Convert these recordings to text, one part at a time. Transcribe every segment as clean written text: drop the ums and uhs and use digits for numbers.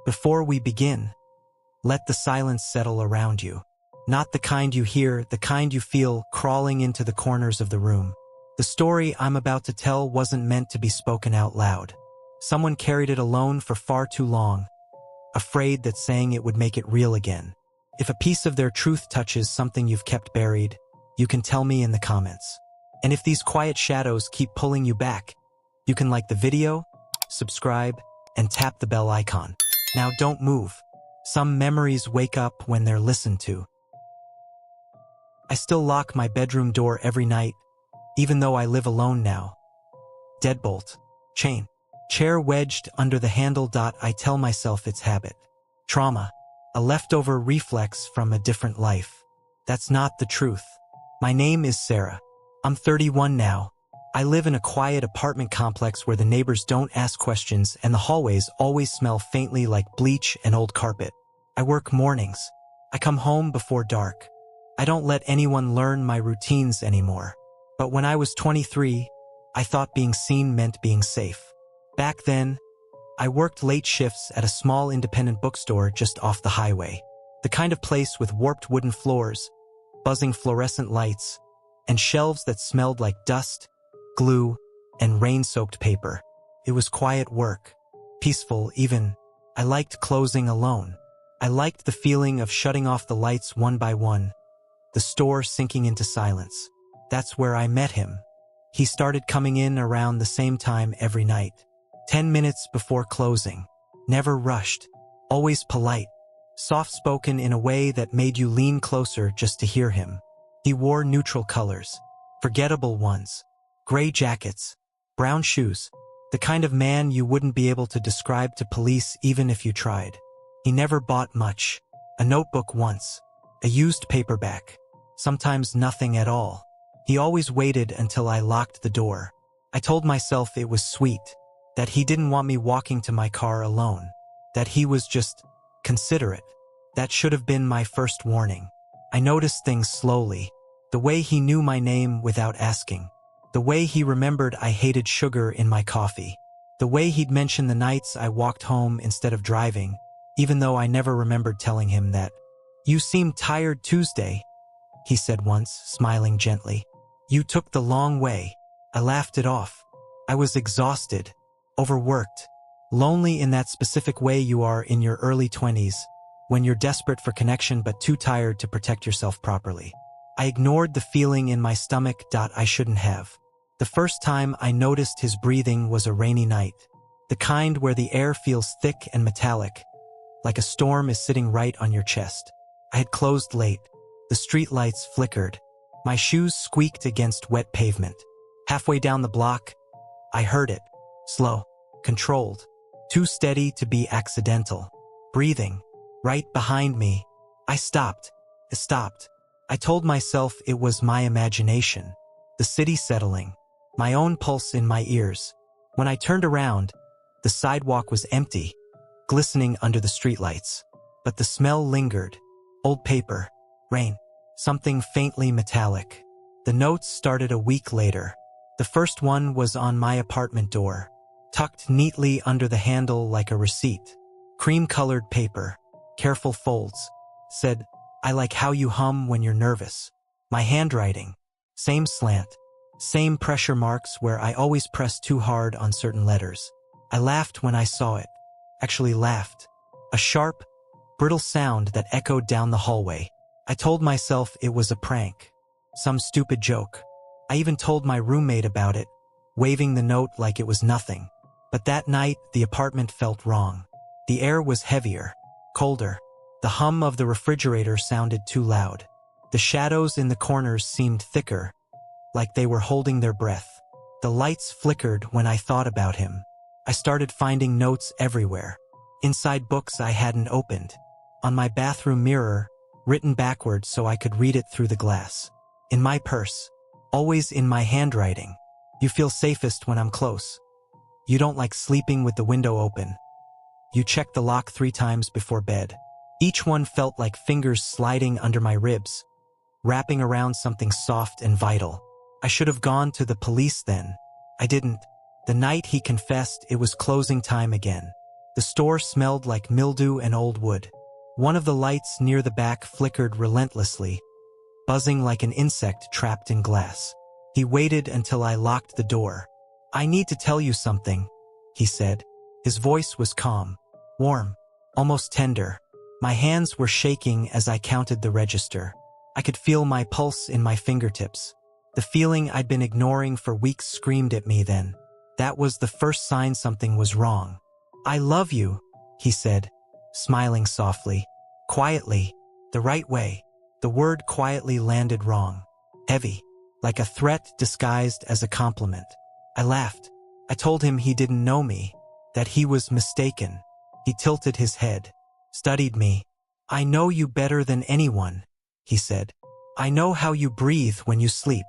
Before we begin, let the silence settle around you. Not the kind you hear, the kind you feel crawling into the corners of the room. The story I'm about to tell wasn't meant to be spoken out loud. Someone carried it alone for far too long, afraid that saying it would make it real again. If a piece of their truth touches something you've kept buried, you can tell me in the comments. And if these quiet shadows keep pulling you back, you can like the video, subscribe, and tap the bell icon. Now don't move. Some memories wake up when they're listened to. I still lock my bedroom door every night, even though I live alone now. Deadbolt. Chain. Chair wedged under the handle. I tell myself it's habit. Trauma. A leftover reflex from a different life. That's not the truth. My name is Sarah. I'm 31 now. I live in a quiet apartment complex where the neighbors don't ask questions and the hallways always smell faintly like bleach and old carpet. I work mornings. I come home before dark. I don't let anyone learn my routines anymore. But when I was 23, I thought being seen meant being safe. Back then, I worked late shifts at a small independent bookstore just off the highway. The kind of place with warped wooden floors, buzzing fluorescent lights, and shelves that smelled like dust, glue, and rain-soaked paper. It was quiet work, peaceful even. I liked closing alone. I liked the feeling of shutting off the lights one by one, the store sinking into silence. That's where I met him. He started coming in around the same time every night. 10 minutes before closing. Never rushed. Always polite. Soft-spoken in a way that made you lean closer just to hear him. He wore neutral colors. Forgettable ones. Gray jackets, brown shoes, the kind of man you wouldn't be able to describe to police even if you tried. He never bought much. A notebook once, a used paperback, sometimes nothing at all. He always waited until I locked the door. I told myself it was sweet, that he didn't want me walking to my car alone, that he was just considerate. That should have been my first warning. I noticed things slowly, the way he knew my name without asking. The way he remembered I hated sugar in my coffee. The way he'd mention the nights I walked home instead of driving, even though I never remembered telling him that. "You seem tired Tuesday," he said once, smiling gently. "You took the long way." I laughed it off. I was exhausted, overworked, lonely in that specific way you are in your early 20s, when you're desperate for connection but too tired to protect yourself properly. I ignored the feeling in my stomach. I shouldn't have. The first time I noticed his breathing was a rainy night, the kind where the air feels thick and metallic, like a storm is sitting right on your chest. I had closed late. The streetlights flickered. My shoes squeaked against wet pavement. Halfway down the block, I heard it. Slow, controlled, too steady to be accidental. Breathing, right behind me. I stopped. I told myself it was my imagination. The city settling. My own pulse in my ears. When I turned around, the sidewalk was empty, glistening under the streetlights. But the smell lingered. Old paper, rain, something faintly metallic. The notes started a week later. The first one was on my apartment door, tucked neatly under the handle like a receipt. Cream-colored paper, careful folds. Said, "I like how you hum when you're nervous." My handwriting, same slant. Same pressure marks where I always press too hard on certain letters. I laughed when I saw it. Actually laughed. A sharp, brittle sound that echoed down the hallway. I told myself it was a prank. Some stupid joke. I even told my roommate about it, waving the note like it was nothing. But that night, the apartment felt wrong. The air was heavier, colder. The hum of the refrigerator sounded too loud. The shadows in the corners seemed thicker, like they were holding their breath. The lights flickered when I thought about him. I started finding notes everywhere. Inside books I hadn't opened. On my bathroom mirror, written backwards so I could read it through the glass. In my purse. Always in my handwriting. "You feel safest when I'm close. You don't like sleeping with the window open. You check the lock 3 times before bed." Each one felt like fingers sliding under my ribs, wrapping around something soft and vital. I should have gone to the police then. I didn't. The night he confessed, it was closing time again. The store smelled like mildew and old wood. One of the lights near the back flickered relentlessly, buzzing like an insect trapped in glass. He waited until I locked the door. "I need to tell you something," he said. His voice was calm, warm, almost tender. My hands were shaking as I counted the register. I could feel my pulse in my fingertips. The feeling I'd been ignoring for weeks screamed at me then. That was the first sign something was wrong. "I love you," he said, smiling softly, quietly, the right way. The word quietly landed wrong, heavy, like a threat disguised as a compliment. I laughed. I told him he didn't know me, that he was mistaken. He tilted his head, studied me. "I know you better than anyone," he said. "I know how you breathe when you sleep."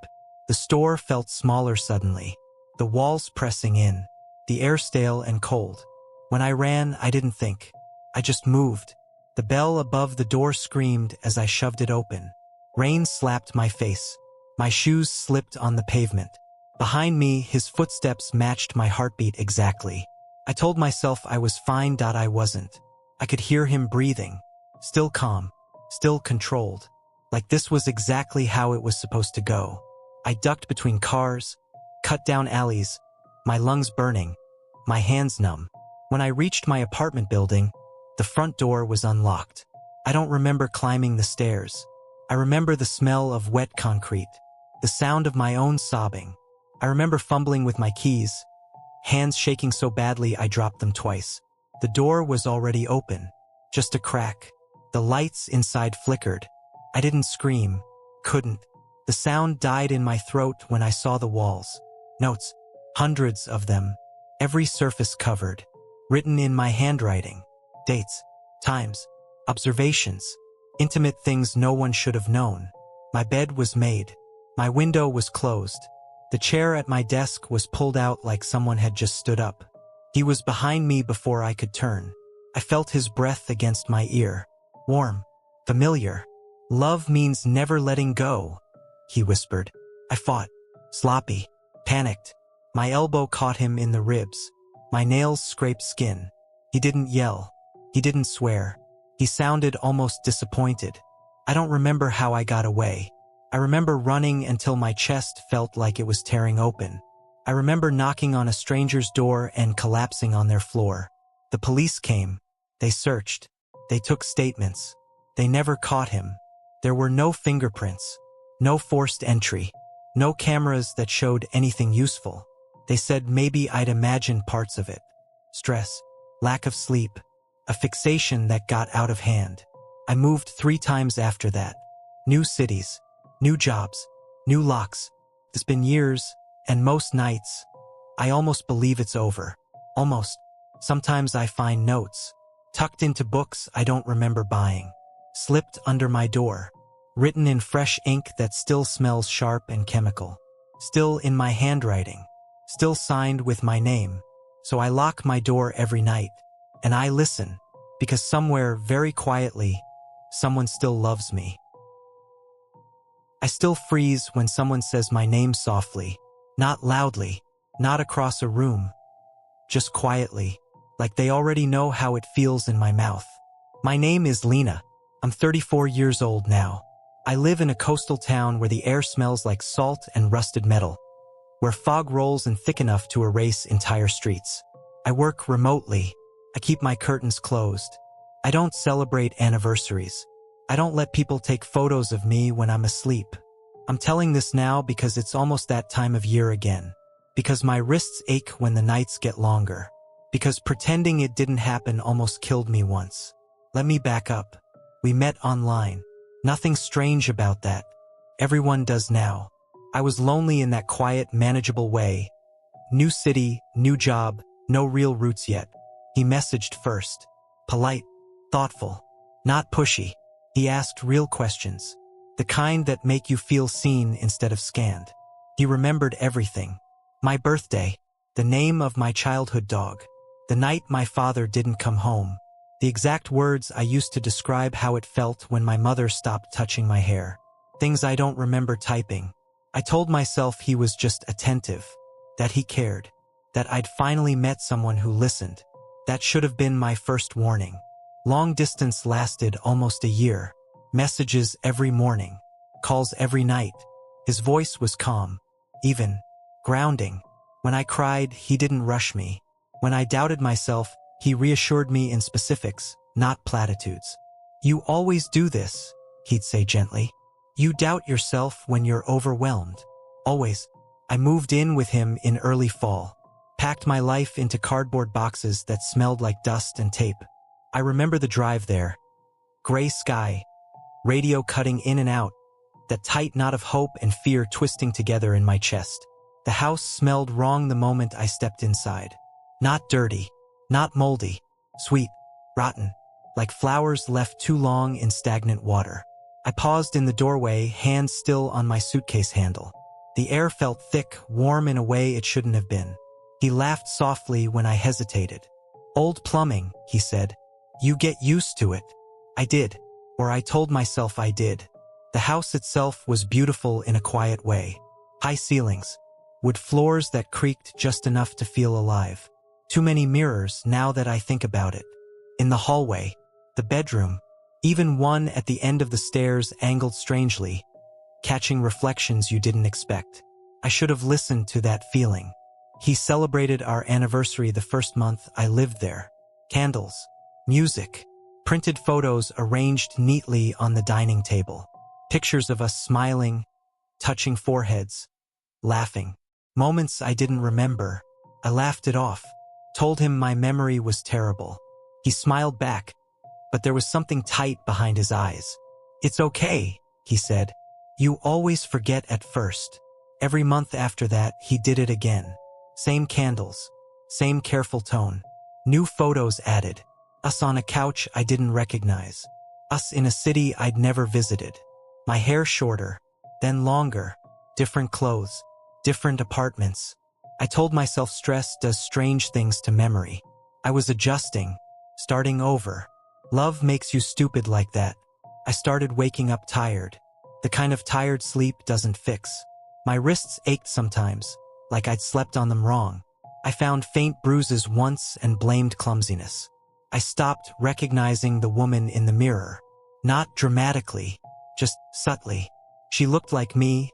The store felt smaller suddenly, the walls pressing in, the air stale and cold. When I ran, I didn't think. I just moved. The bell above the door screamed as I shoved it open. Rain slapped my face. My shoes slipped on the pavement. Behind me, his footsteps matched my heartbeat exactly. I told myself I was fine. I wasn't. I could hear him breathing, still calm, still controlled, like this was exactly how it was supposed to go. I ducked between cars, cut down alleys, my lungs burning, my hands numb. When I reached my apartment building, the front door was unlocked. I don't remember climbing the stairs. I remember the smell of wet concrete, the sound of my own sobbing. I remember fumbling with my keys, hands shaking so badly I dropped them twice. The door was already open, just a crack. The lights inside flickered. I didn't scream, couldn't. The sound died in my throat when I saw the walls. Notes, hundreds of them, every surface covered, written in my handwriting. Dates, times, observations, intimate things no one should have known. My bed was made. My window was closed. The chair at my desk was pulled out like someone had just stood up. He was behind me before I could turn. I felt his breath against my ear. Warm, familiar. "Love means never letting go," he whispered. I fought, sloppy, panicked. My elbow caught him in the ribs. My nails scraped skin. He didn't yell. He didn't swear. He sounded almost disappointed. I don't remember how I got away. I remember running until my chest felt like it was tearing open. I remember knocking on a stranger's door and collapsing on their floor. The police came. They searched. They took statements. They never caught him. There were no fingerprints, no forced entry, no cameras that showed anything useful. They said maybe I'd imagined parts of it. Stress, lack of sleep, a fixation that got out of hand. I moved 3 times after that. New cities, new jobs, new locks. It's been years, and most nights, I almost believe it's over. Almost. Sometimes I find notes, tucked into books I don't remember buying, slipped under my door, written in fresh ink that still smells sharp and chemical, still in my handwriting, still signed with my name. So I lock my door every night, and I listen, because somewhere very quietly, someone still loves me. I still freeze when someone says my name softly, not loudly, not across a room, just quietly, like they already know how it feels in my mouth. My name is Lena. I'm 34 years old now. I live in a coastal town where the air smells like salt and rusted metal, where fog rolls in thick enough to erase entire streets. I work remotely. I keep my curtains closed. I don't celebrate anniversaries. I don't let people take photos of me when I'm asleep. I'm telling this now because it's almost that time of year again. Because my wrists ache when the nights get longer. Because pretending it didn't happen almost killed me once. Let me back up. We met online. Nothing strange about that. Everyone does now. I was lonely in that quiet, manageable way. New city, new job, no real roots yet. He messaged first. Polite, thoughtful, not pushy. He asked real questions. The kind that make you feel seen instead of scanned. He remembered everything. My birthday, the name of my childhood dog, the night my father didn't come home, the exact words I used to describe how it felt when my mother stopped touching my hair. Things I don't remember typing. I told myself he was just attentive, that he cared, that I'd finally met someone who listened. That should have been my first warning. Long distance lasted almost a year. Messages every morning. Calls every night. His voice was calm. Even grounding. When I cried, he didn't rush me. When I doubted myself, he reassured me in specifics, not platitudes. You always do this, he'd say gently. You doubt yourself when you're overwhelmed. Always. I moved in with him in early fall. Packed my life into cardboard boxes that smelled like dust and tape. I remember the drive there. Gray sky. Radio cutting in and out. That tight knot of hope and fear twisting together in my chest. The house smelled wrong the moment I stepped inside. Not dirty. Not moldy. Sweet. Rotten. Like flowers left too long in stagnant water. I paused in the doorway, hands still on my suitcase handle. The air felt thick, warm in a way it shouldn't have been. He laughed softly when I hesitated. Old plumbing, he said. You get used to it. I did. Or I told myself I did. The house itself was beautiful in a quiet way. High ceilings. Wood floors that creaked just enough to feel alive. Too many mirrors now that I think about it. In the hallway. The bedroom. Even one at the end of the stairs angled strangely. Catching reflections you didn't expect. I should have listened to that feeling. He celebrated our anniversary the first month I lived there. Candles. Music. Printed photos arranged neatly on the dining table. Pictures of us smiling, touching foreheads, laughing. Moments I didn't remember. I laughed it off. Told him my memory was terrible. He smiled back, but there was something tight behind his eyes. It's okay, he said. You always forget at first. Every month after that, he did it again. Same candles. Same careful tone. New photos added. Us on a couch I didn't recognize. Us in a city I'd never visited. My hair shorter, then longer. Different clothes. Different apartments. I told myself stress does strange things to memory. I was adjusting. Starting over. Love makes you stupid like that. I started waking up tired. The kind of tired sleep doesn't fix. My wrists ached sometimes, like I'd slept on them wrong. I found faint bruises once and blamed clumsiness. I stopped recognizing the woman in the mirror. Not dramatically, just subtly. She looked like me,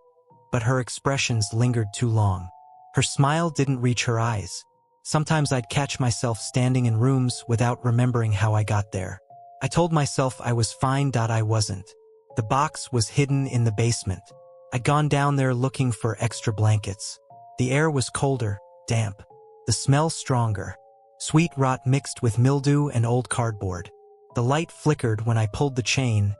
but her expressions lingered too long. Her smile didn't reach her eyes. Sometimes I'd catch myself standing in rooms without remembering how I got there. I told myself I was fine. I wasn't. The box was hidden in the basement. I'd gone down there looking for extra blankets. The air was colder, damp. The smell stronger. Sweet rot mixed with mildew and old cardboard. The light flickered when I pulled the chain,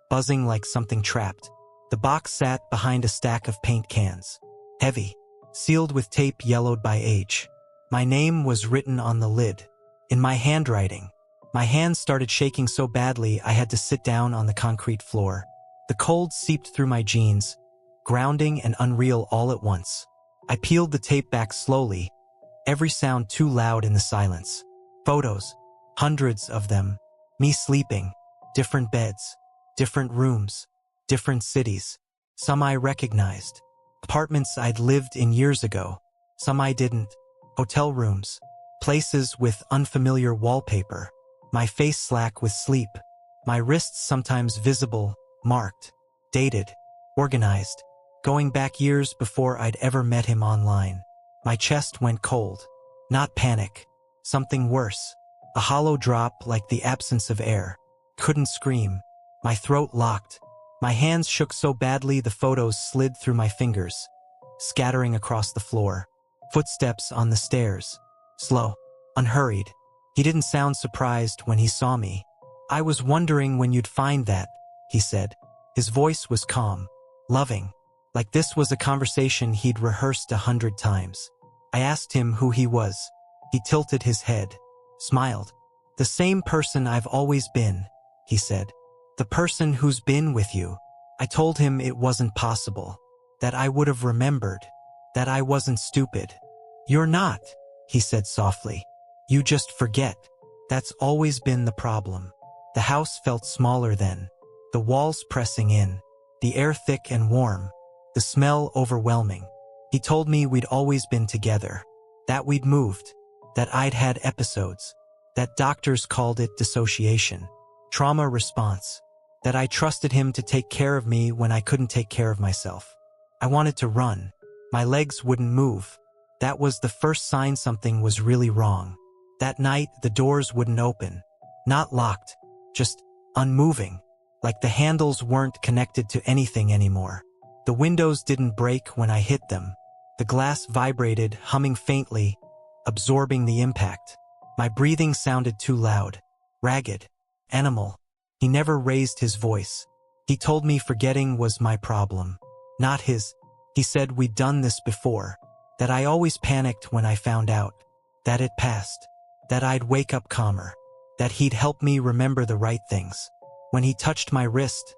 buzzing like something trapped. The box sat behind a stack of paint cans. Heavy. Sealed with tape yellowed by age. My name was written on the lid. In my handwriting. My hands started shaking so badly I had to sit down on the concrete floor. The cold seeped through my jeans, grounding and unreal all at once. I peeled the tape back slowly, every sound too loud in the silence. Photos. Hundreds of them. Me sleeping. Different beds. Different rooms. Different cities. Some I recognized. Apartments I'd lived in years ago. Some I didn't. Hotel rooms. Places with unfamiliar wallpaper. My face slack with sleep. My wrists sometimes visible, marked, dated, organized. Going back years before I'd ever met him online. My chest went cold. Not panic. Something worse. A hollow drop like the absence of air. Couldn't scream. My throat locked. My hands shook so badly the photos slid through my fingers, scattering across the floor. Footsteps on the stairs. Slow. Unhurried. He didn't sound surprised when he saw me. I was wondering when you'd find that, he said. His voice was calm, loving, like this was a conversation he'd rehearsed 100 times. I asked him who he was. He tilted his head, smiled. The same person I've always been, he said. The person who's been with you. I told him it wasn't possible, that I would have remembered, that I wasn't stupid. You're not, he said softly. You just forget. That's always been the problem. The house felt smaller then. The walls pressing in. The air thick and warm. The smell overwhelming. He told me we'd always been together. That we'd moved. That I'd had episodes. that doctors called it dissociation, trauma response, that I trusted him to take care of me when I couldn't take care of myself. I wanted to run. My legs wouldn't move. That was the first sign something was really wrong. That night, the doors wouldn't open. Not locked, just unmoving, like the handles weren't connected to anything anymore. The windows didn't break when I hit them. The glass vibrated, humming faintly, absorbing the impact. My breathing sounded too loud, ragged, animal. He never raised his voice. He told me forgetting was my problem, not his. He said we'd done this before, that I always panicked when I found out, that it passed, that I'd wake up calmer, that he'd help me remember the right things. When he touched my wrist,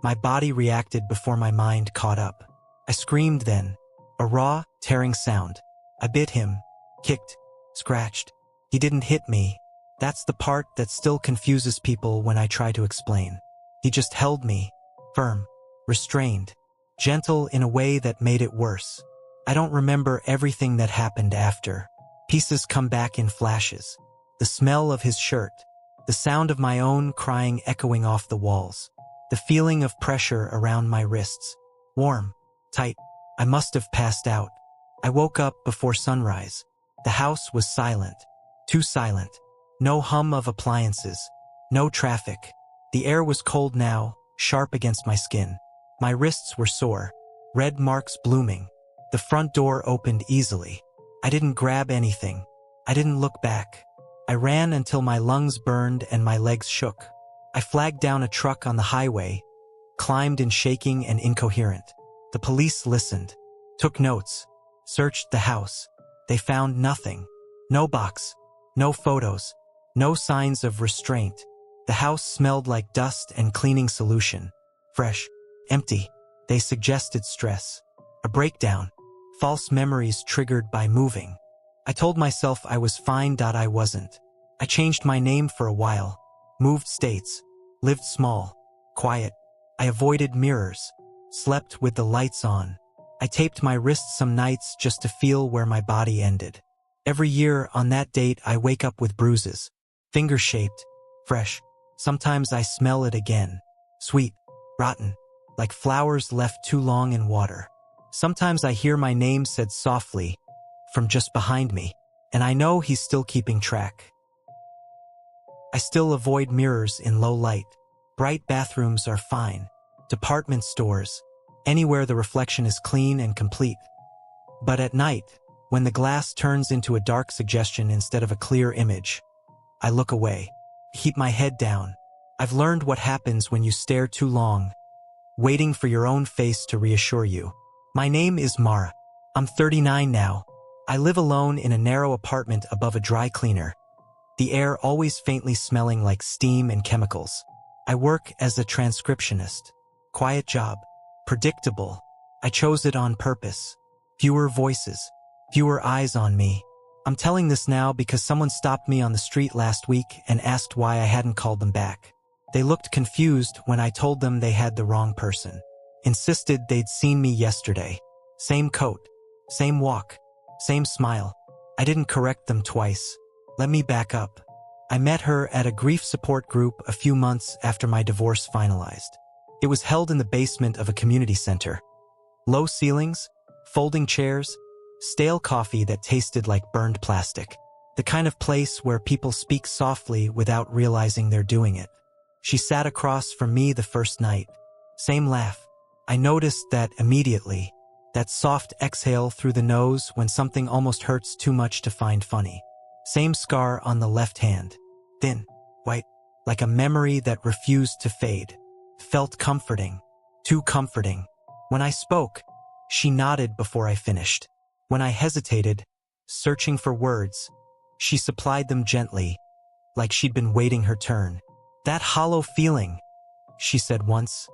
my body reacted before my mind caught up. I screamed then, a raw, tearing sound. I bit him, kicked, scratched. He didn't hit me. That's the part that still confuses people when I try to explain. He just held me, firm, restrained, gentle in a way that made it worse. I don't remember everything that happened after. Pieces come back in flashes. The smell of his shirt, the sound of my own crying echoing off the walls, the feeling of pressure around my wrists. Warm, tight. I must have passed out. I woke up before sunrise. The house was silent, too silent. No hum of appliances, no traffic. The air was cold now, sharp against my skin. My wrists were sore, red marks blooming. The front door opened easily. I didn't grab anything. I didn't look back. I ran until my lungs burned and my legs shook. I flagged down a truck on the highway, climbed in shaking and incoherent. The police listened, took notes, searched the house. They found nothing. No box, no photos, no signs of restraint. The house smelled like dust and cleaning solution. Fresh, empty. They suggested stress. A breakdown. False memories triggered by moving. I told myself I was fine. I wasn't. I changed my name for a while. Moved states. Lived small. Quiet. I avoided mirrors. Slept with the lights on. I taped my wrists some nights just to feel where my body ended. Every year on that date I wake up with bruises. Finger-shaped. Fresh. Sometimes I smell it again. Sweet. Rotten. Like flowers left too long in water. Sometimes I hear my name said softly from just behind me, and I know he's still keeping track. I still avoid mirrors in low light. Bright bathrooms are fine. Department stores. Anywhere the reflection is clean and complete. But at night, when the glass turns into a dark suggestion instead of a clear image, I look away. Keep my head down. I've learned what happens when you stare too long, waiting for your own face to reassure you. My name is Mara. I'm 39 now. I live alone in a narrow apartment above a dry cleaner. The air always faintly smelling like steam and chemicals. I work as a transcriptionist. Quiet job. Predictable. I chose it on purpose. Fewer voices. Fewer eyes on me. I'm telling this now because someone stopped me on the street last week and asked why I hadn't called them back. They looked confused when I told them they had the wrong person. Insisted they'd seen me yesterday. Same coat. Same walk. Same smile. I didn't correct them twice. Let me back up. I met her at a grief support group a few months after my divorce finalized. It was held in the basement of a community center. Low ceilings, folding chairs, stale coffee that tasted like burned plastic. The kind of place where people speak softly without realizing they're doing it. She sat across from me the first night. Same laugh. I noticed that immediately. That soft exhale through the nose when something almost hurts too much to find funny. Same scar on the left hand. Thin, white, like a memory that refused to fade. Felt comforting. Too comforting. When I spoke, she nodded before I finished. When I hesitated, searching for words, she supplied them gently, like she'd been waiting her turn. That hollow feeling, she said once,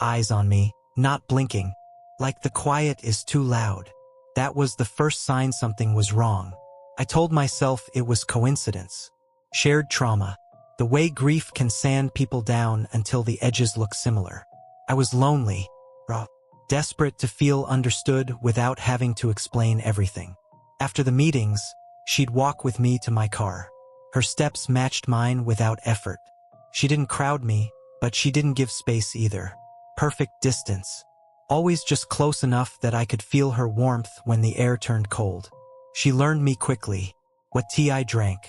eyes on me, not blinking, like the quiet is too loud. That was the first sign something was wrong. I told myself it was coincidence. Shared trauma. The way grief can sand people down until the edges look similar. I was lonely, raw, desperate to feel understood without having to explain everything. After the meetings, she'd walk with me to my car. Her steps matched mine without effort. She didn't crowd me, but she didn't give space either. Perfect distance. Always just close enough that I could feel her warmth when the air turned cold. She learned me quickly. What tea I drank.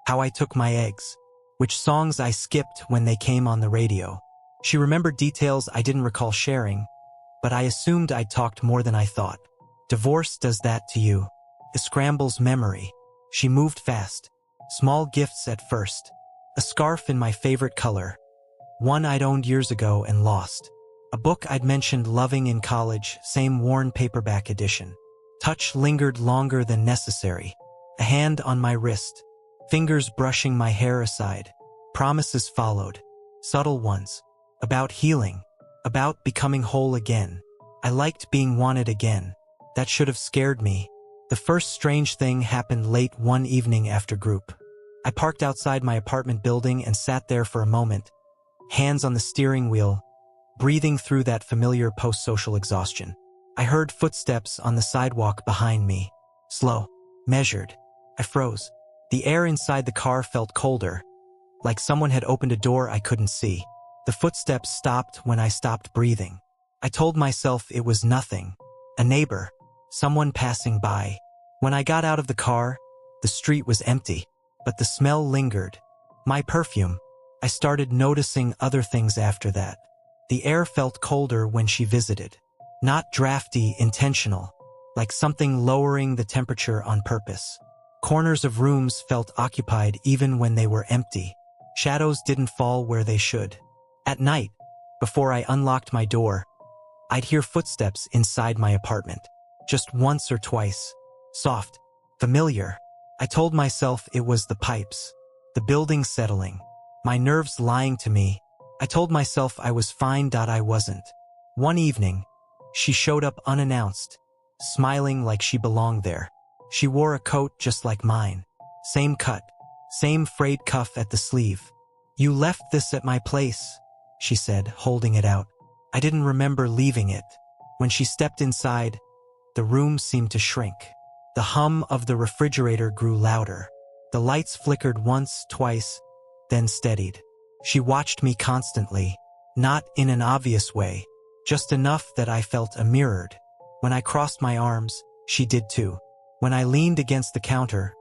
How I took my eggs. Which songs I skipped when they came on the radio. She remembered details I didn't recall sharing, but I assumed I'd talked more than I thought. Divorce does that to you. It scrambles memory. She moved fast. Small gifts at first. A scarf in my favorite color. One I'd owned years ago and lost. A book I'd mentioned loving in college, same worn paperback edition. Touch lingered longer than necessary. A hand on my wrist. Fingers brushing my hair aside. Promises followed. Subtle ones. About healing. About becoming whole again. I liked being wanted again. That should have scared me. The first strange thing happened late one evening after group. I parked outside my apartment building and sat there for a moment, hands on the steering wheel, breathing through that familiar post-social exhaustion. I heard footsteps on the sidewalk behind me. Slow. Measured. I froze. The air inside the car felt colder, like someone had opened a door I couldn't see. The footsteps stopped when I stopped breathing. I told myself it was nothing. A neighbor. Someone passing by. When I got out of the car, the street was empty, but the smell lingered. My perfume. I started noticing other things after that. The air felt colder when she visited. Not drafty, intentional, like something lowering the temperature on purpose. Corners of rooms felt occupied even when they were empty. Shadows didn't fall where they should. At night, before I unlocked my door, I'd hear footsteps inside my apartment. Just once or twice. Soft. Familiar. I told myself it was the pipes. The building settling. My nerves lying to me. I told myself I was fine. I wasn't. One evening, she showed up unannounced, smiling like she belonged there. She wore a coat just like mine. Same cut. Same frayed cuff at the sleeve. "You left this at my place," she said, holding it out. I didn't remember leaving it. When she stepped inside, the room seemed to shrink. The hum of the refrigerator grew louder. The lights flickered once, twice, then steadied. She watched me constantly, not in an obvious way, just enough that I felt mirrored. When I crossed my arms, she did too. When I leaned against the counter,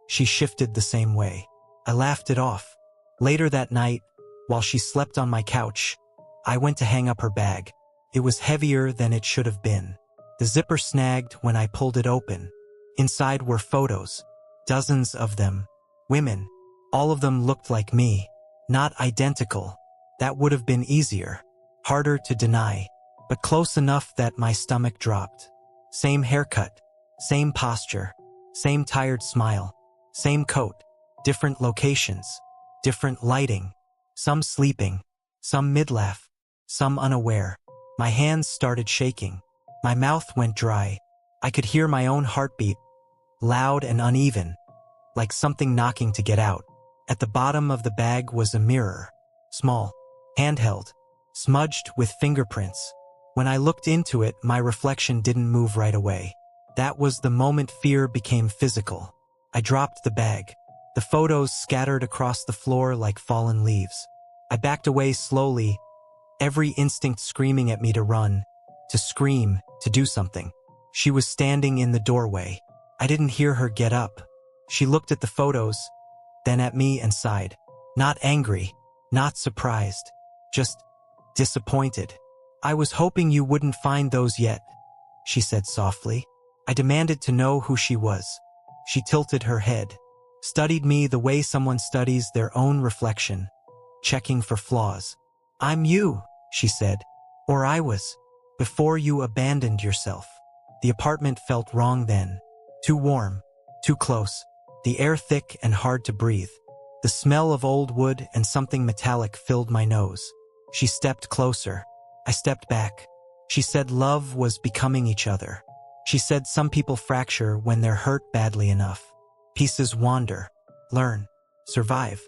she shifted the same way. I laughed it off. Later that night, while she slept on my couch, I went to hang up her bag. It was heavier than it should have been. The zipper snagged when I pulled it open. Inside were photos. Dozens of them. Women. All of them looked like me. Not identical. That would have been easier. Harder to deny. But close enough that my stomach dropped. Same haircut. Same posture. Same tired smile. Same coat. Different locations. Different lighting. Some sleeping. Some mid-laugh. Some unaware. My hands started shaking. My mouth went dry. I could hear my own heartbeat, loud and uneven, like something knocking to get out. At the bottom of the bag was a mirror. Small. Handheld. Smudged with fingerprints. When I looked into it, my reflection didn't move right away. That was the moment fear became physical. I dropped the bag. The photos scattered across the floor like fallen leaves. I backed away slowly, every instinct screaming at me to run, to scream, to do something. She was standing in the doorway. I didn't hear her get up. She looked at the photos, then at me and sighed. Not angry, not surprised, just disappointed. "I was hoping you wouldn't find those yet," she said softly. I demanded to know who she was. She tilted her head, studied me the way someone studies their own reflection, checking for flaws. "I'm you," she said. "Or I was. Before you abandoned yourself." The apartment felt wrong then. Too warm. Too close. The air thick and hard to breathe. The smell of old wood and something metallic filled my nose. She stepped closer. I stepped back. She said love was becoming each other. She said some people fracture when they're hurt badly enough. Pieces wander, learn, survive,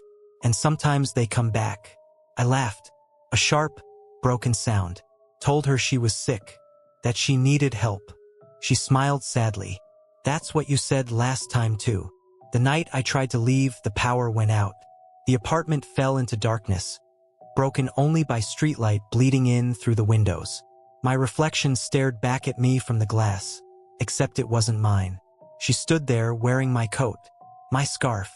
and sometimes they come back. I laughed. A sharp, broken sound. Told her she was sick, that she needed help. She smiled sadly. "That's what you said last time too." The night I tried to leave, the power went out. The apartment fell into darkness, broken only by streetlight bleeding in through the windows. My reflection stared back at me from the glass, except it wasn't mine. She stood there wearing my coat, my scarf,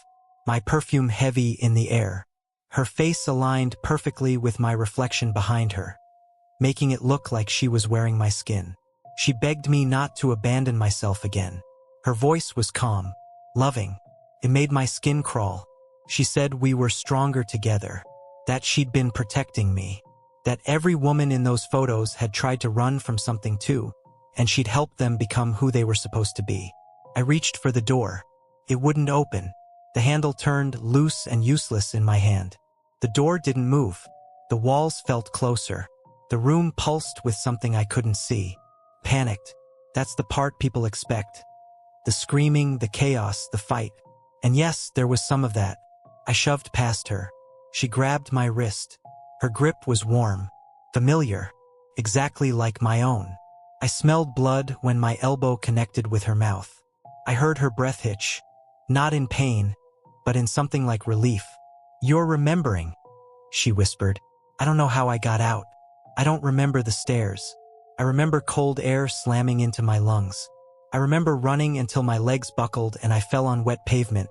my perfume heavy in the air. Her face aligned perfectly with my reflection behind her, making it look like she was wearing my skin. She begged me not to abandon myself again. Her voice was calm, loving. It made my skin crawl. She said we were stronger together, that she'd been protecting me, that every woman in those photos had tried to run from something too, and she'd helped them become who they were supposed to be. I reached for the door. It wouldn't open. The handle turned loose and useless in my hand. The door didn't move. The walls felt closer. The room pulsed with something I couldn't see. Panicked. That's the part people expect. The screaming, the chaos, the fight. And yes, there was some of that. I shoved past her. She grabbed my wrist. Her grip was warm, familiar, exactly like my own. I smelled blood when my elbow connected with her mouth. I heard her breath hitch, not in pain, but in something like relief. "You're remembering," she whispered. "I don't know how I got out. I don't remember the stairs. I remember cold air slamming into my lungs. I remember running until my legs buckled and I fell on wet pavement,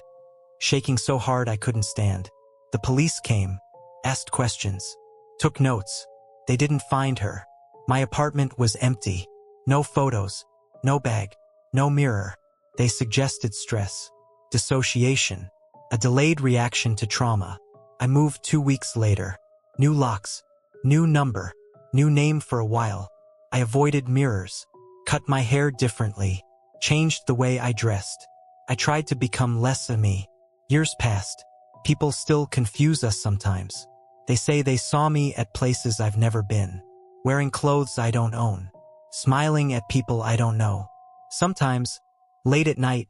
shaking so hard I couldn't stand. The police came, asked questions, took notes. They didn't find her. My apartment was empty. No photos, no bag, no mirror. They suggested stress, dissociation, a delayed reaction to trauma. I moved 2 weeks later. New locks, new number, new name for a while. I avoided mirrors, cut my hair differently, changed the way I dressed. I tried to become less of me. Years passed. People still confuse us sometimes. They say they saw me at places I've never been, wearing clothes I don't own, smiling at people I don't know. Sometimes, late at night,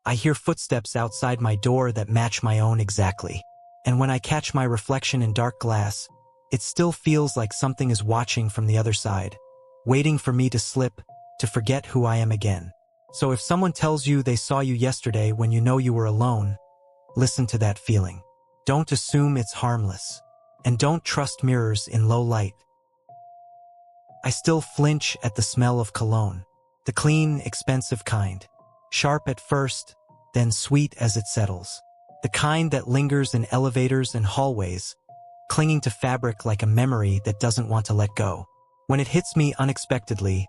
I hear footsteps outside my door that match my own exactly. And when I catch my reflection in dark glass, it still feels like something is watching from the other side, waiting for me to slip, to forget who I am again. So if someone tells you they saw you yesterday when you know you were alone, listen to that feeling. Don't assume it's harmless. And don't trust mirrors in low light. I still flinch at the smell of cologne. The clean, expensive kind. Sharp at first, then sweet as it settles. The kind that lingers in elevators and hallways, clinging to fabric like a memory that doesn't want to let go. When it hits me unexpectedly,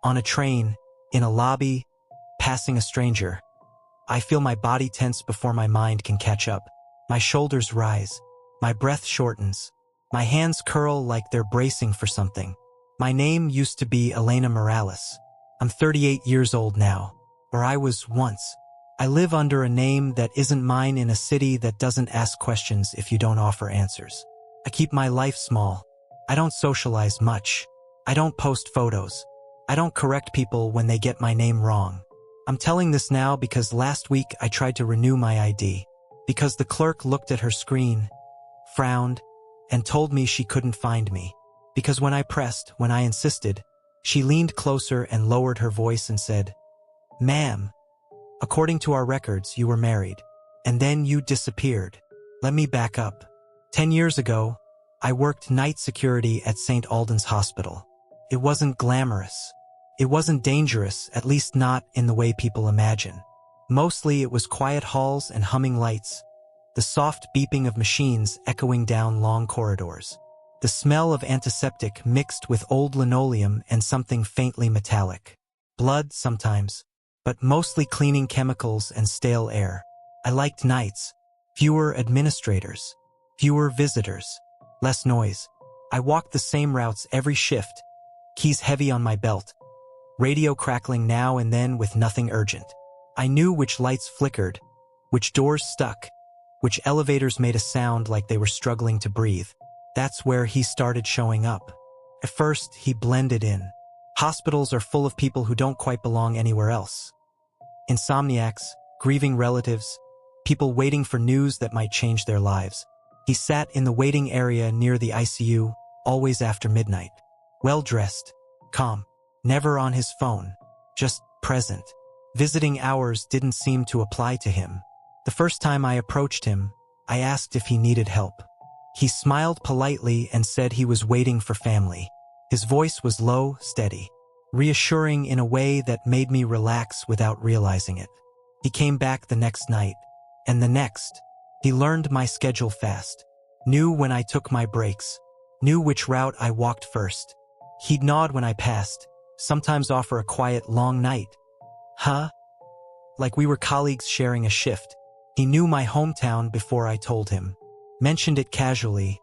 on a train, in a lobby, passing a stranger, I feel my body tense before my mind can catch up. My shoulders rise. My breath shortens. My hands curl like they're bracing for something. My name used to be Elena Morales. I'm 38 years old now, or I was once. I live under a name that isn't mine in a city that doesn't ask questions if you don't offer answers. I keep my life small. I don't socialize much. I don't post photos. I don't correct people when they get my name wrong. I'm telling this now because last week I tried to renew my ID. Because the clerk looked at her screen, frowned, and told me she couldn't find me. Because when I insisted, she leaned closer and lowered her voice and said, "Ma'am, according to our records, you were married, and then you disappeared." Let me back up. 10 years ago, I worked night security at St. Alden's Hospital. It wasn't glamorous. It wasn't dangerous, at least not in the way people imagine. Mostly it was quiet halls and humming lights, the soft beeping of machines echoing down long corridors, the smell of antiseptic mixed with old linoleum and something faintly metallic. Blood sometimes, but mostly cleaning chemicals and stale air. I liked nights. Fewer administrators, fewer visitors, less noise. I walked the same routes every shift, keys heavy on my belt, radio crackling now and then with nothing urgent. I knew which lights flickered, which doors stuck, which elevators made a sound like they were struggling to breathe. That's where he started showing up. At first, he blended in. Hospitals are full of people who don't quite belong anywhere else. Insomniacs, grieving relatives, people waiting for news that might change their lives. He sat in the waiting area near the ICU, always after midnight. Well-dressed, calm, never on his phone, just present. Visiting hours didn't seem to apply to him. The first time I approached him, I asked if he needed help. He smiled politely and said he was waiting for family. His voice was low, steady, reassuring in a way that made me relax without realizing it. He came back the next night, and the next. He learned my schedule fast, knew when I took my breaks, knew which route I walked first. He'd nod when I passed, sometimes offer a quiet, long night. Huh? Like we were colleagues sharing a shift. He knew my hometown before I told him. Mentioned it casually,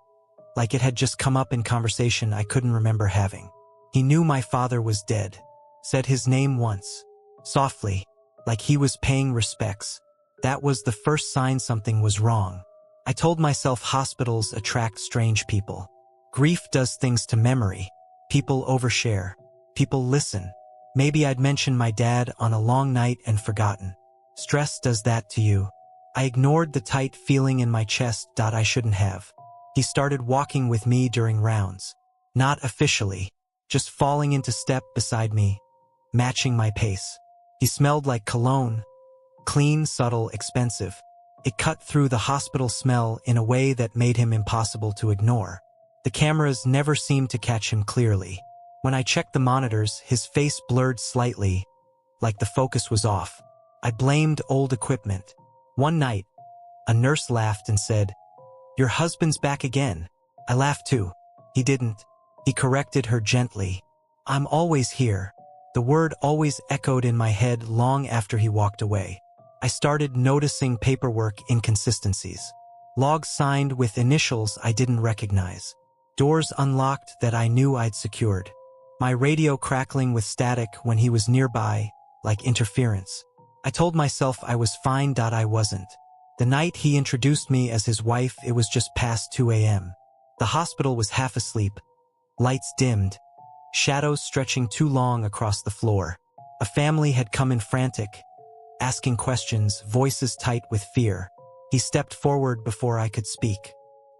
like it had just come up in conversation I couldn't remember having. He knew my father was dead. Said his name once, softly, like he was paying respects. That was the first sign something was wrong. I told myself hospitals attract strange people. Grief does things to memory. People overshare. People listen. Maybe I'd mentioned my dad on a long night and forgotten. Stress does that to you. I ignored the tight feeling in my chest that I shouldn't have. He started walking with me during rounds. Not officially, just falling into step beside me, matching my pace. He smelled like cologne. Clean, subtle, expensive. It cut through the hospital smell in a way that made him impossible to ignore. The cameras never seemed to catch him clearly. When I checked the monitors, his face blurred slightly, like the focus was off. I blamed old equipment. One night, a nurse laughed and said, "Your husband's back again." I laughed too. He didn't. He corrected her gently. "I'm always here." The word always echoed in my head long after he walked away. I started noticing paperwork inconsistencies. Logs signed with initials I didn't recognize. Doors unlocked that I knew I'd secured. My radio crackling with static when he was nearby, like interference. I told myself I was fine. I wasn't. The night he introduced me as his wife, it was just past 2 a.m. The hospital was half asleep. Lights dimmed. Shadows stretching too long across the floor. A family had come in frantic, asking questions, voices tight with fear. He stepped forward before I could speak.